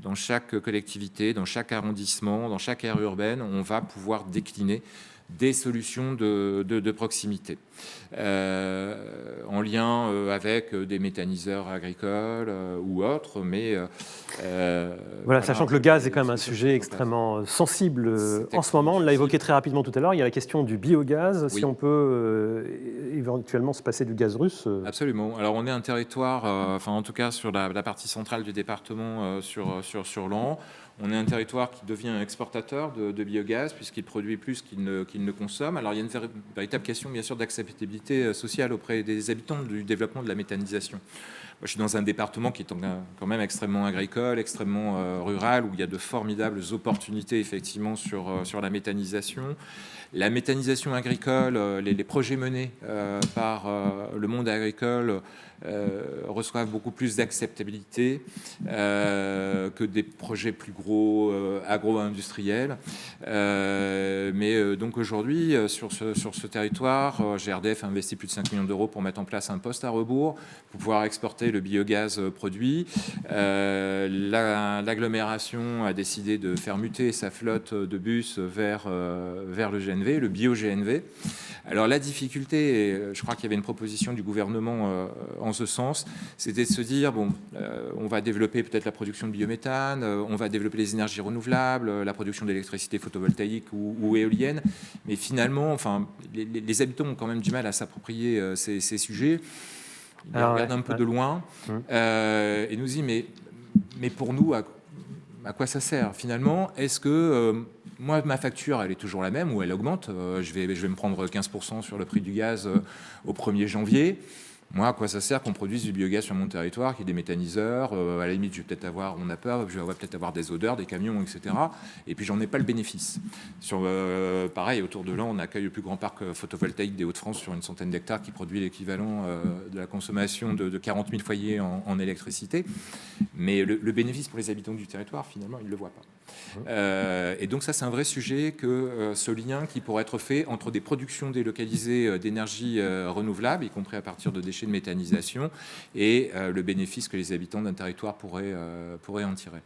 dans chaque collectivité, dans chaque arrondissement, dans chaque aire urbaine, on va pouvoir décliner des solutions de proximité, en lien avec des méthaniseurs agricoles ou autres, mais... voilà, sachant que le gaz est quand même un sujet extrêmement sensible en ce moment. On l'a évoqué très rapidement tout à l'heure, il y a la question du biogaz, si on peut éventuellement se passer du gaz russe. Absolument. Alors on est un territoire, en tout cas sur la partie centrale du département, sur l'An, on est un territoire qui devient exportateur de biogaz puisqu'il produit plus qu'il ne consomme. Alors il y a une véritable question bien sûr d'acceptabilité sociale auprès des habitants du développement de la méthanisation. Moi, je suis dans un département qui est quand même extrêmement agricole, extrêmement rural, où il y a de formidables opportunités effectivement sur la méthanisation. La méthanisation agricole, les projets menés par le monde agricole reçoivent beaucoup plus d'acceptabilité que des projets plus gros agro-industriels. Mais donc aujourd'hui, sur ce territoire, GRDF a investi plus de 5 millions d'euros pour mettre en place un poste à rebours pour pouvoir exporter le biogaz produit. L'agglomération a décidé de faire muter sa flotte de bus vers le GNV, le bio-GNV. Alors la difficulté, et je crois qu'il y avait une proposition du gouvernement en ce sens, c'était de se dire, on va développer peut-être la production de biométhane, on va développer les énergies renouvelables, la production d'électricité photovoltaïque ou éolienne, mais finalement, les habitants ont quand même du mal à s'approprier ces sujets. Ils regardent un peu de loin et nous disent, mais pour nous, à quoi ça sert finalement? Est-ce que moi, ma facture, elle est toujours la même ou elle augmente? Je vais me prendre 15% sur le prix du gaz au 1er janvier. Moi, à quoi ça sert qu'on produise du biogaz sur mon territoire, qu'il y ait des méthaniseurs, à la limite, je vais peut-être avoir, on a peur, je vais peut-être avoir des odeurs, des camions, etc. Et puis, j'en ai pas le bénéfice. Pareil, autour de Laon, on accueille le plus grand parc photovoltaïque des Hauts-de-France sur une centaine d'hectares qui produit l'équivalent de la consommation de 40 000 foyers en électricité. Mais le bénéfice pour les habitants du territoire, finalement, ils ne le voient pas. Et donc, ça, c'est un vrai sujet, que ce lien qui pourrait être fait entre des productions délocalisées d'énergie renouvelable, y compris à partir de déchets de méthanisation, et le bénéfice que les habitants d'un territoire pourraient en tirer.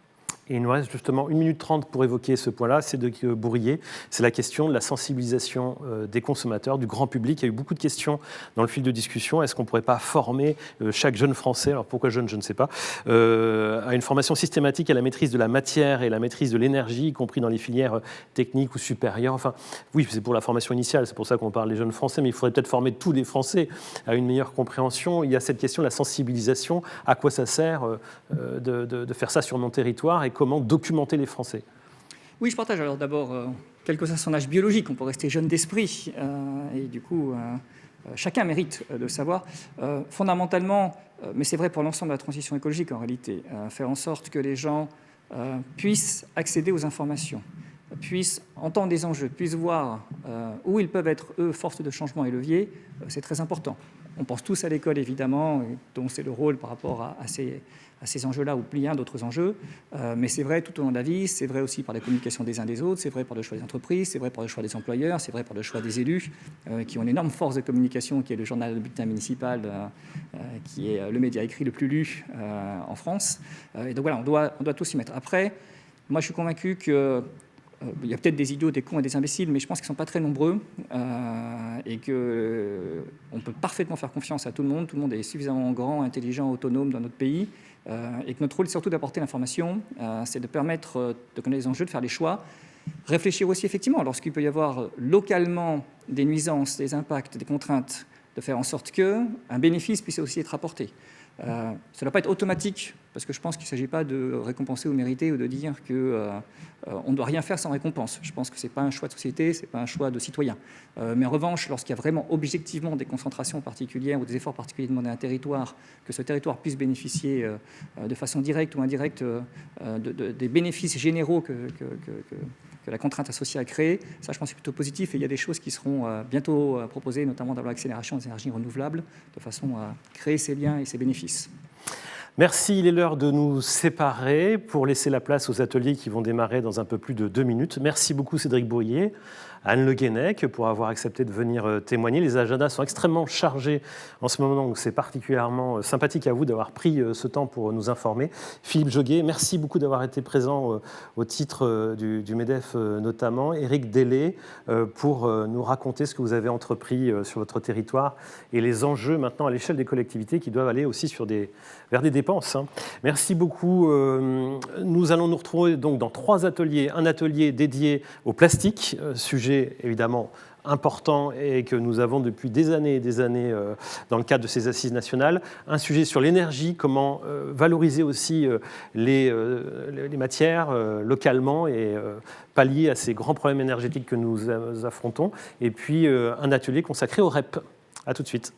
Et il nous reste justement 1 minute 30 pour évoquer ce point-là, Cédric Bourrier. C'est la question de la sensibilisation des consommateurs, du grand public. Il y a eu beaucoup de questions dans le fil de discussion. Est-ce qu'on ne pourrait pas former chaque jeune Français, alors pourquoi jeune, je ne sais pas, à une formation systématique à la maîtrise de la matière et la maîtrise de l'énergie, y compris dans les filières techniques ou supérieures. Enfin, oui, c'est pour la formation initiale, c'est pour ça qu'on parle des jeunes Français, mais il faudrait peut-être former tous les Français à une meilleure compréhension. Il y a cette question de la sensibilisation. À quoi ça sert de faire ça sur mon territoire et comment documenter les Français? Oui, je partage. Alors d'abord, quel que soit son âge biologique, on peut rester jeune d'esprit. Et du coup, chacun mérite de savoir. Fondamentalement, mais c'est vrai pour l'ensemble de la transition écologique en réalité, faire en sorte que les gens puissent accéder aux informations, puissent entendre des enjeux, puissent voir où ils peuvent être, eux, force de changement et levier, c'est très important. On pense tous à l'école, évidemment, dont c'est le rôle par rapport à ces enjeux-là ou bien d'autres enjeux. Mais c'est vrai tout au long de la vie, c'est vrai aussi par la communication des uns des autres, c'est vrai par le choix des entreprises, c'est vrai par le choix des employeurs, c'est vrai par le choix des élus, qui ont une énorme force de communication, qui est le journal bulletin municipal, qui est le média écrit le plus lu en France. Et donc voilà, on doit tous s'y mettre. Après, moi je suis convaincu que il y a peut-être des idiots, des cons et des imbéciles, mais je pense qu'ils ne sont pas très nombreux et qu'on peut parfaitement faire confiance à tout le monde. Tout le monde est suffisamment grand, intelligent, autonome dans notre pays et que notre rôle, c'est surtout d'apporter l'information, c'est de permettre de connaître les enjeux, de faire les choix. Réfléchir aussi, effectivement, lorsqu'il peut y avoir localement des nuisances, des impacts, des contraintes, de faire en sorte qu'un bénéfice puisse aussi être apporté. Ça ne doit pas être automatique, parce que je pense qu'il ne s'agit pas de récompenser ou mériter ou de dire qu'on ne doit rien faire sans récompense. Je pense que ce n'est pas un choix de société, ce n'est pas un choix de citoyen. Mais en revanche, lorsqu'il y a vraiment objectivement des concentrations particulières ou des efforts particuliers demandés à un territoire, que ce territoire puisse bénéficier de façon directe ou indirecte des bénéfices généraux que la contrainte associée a créé, ça je pense que c'est plutôt positif et il y a des choses qui seront bientôt proposées, notamment dans l'accélération des énergies renouvelables, de façon à créer ces liens et ces bénéfices. Merci, il est l'heure de nous séparer pour laisser la place aux ateliers qui vont démarrer dans un peu plus de 2 minutes. Merci beaucoup Cédric Bourrier, Anne Le Guenec pour avoir accepté de venir témoigner. Les agendas sont extrêmement chargés en ce moment, donc c'est particulièrement sympathique à vous d'avoir pris ce temps pour nous informer. Philippe Joguet, merci beaucoup d'avoir été présent au titre du MEDEF notamment. Éric Dellet pour nous raconter ce que vous avez entrepris sur votre territoire et les enjeux maintenant à l'échelle des collectivités qui doivent aller aussi vers des dépenses. Merci beaucoup. Nous allons nous retrouver donc dans 3 ateliers. Un atelier dédié au plastique, sujet évidemment important et que nous avons depuis des années et des années dans le cadre de ces assises nationales. Un sujet sur l'énergie, comment valoriser aussi les matières localement et pallier à ces grands problèmes énergétiques que nous affrontons. Et puis un atelier consacré au REP. À tout de suite.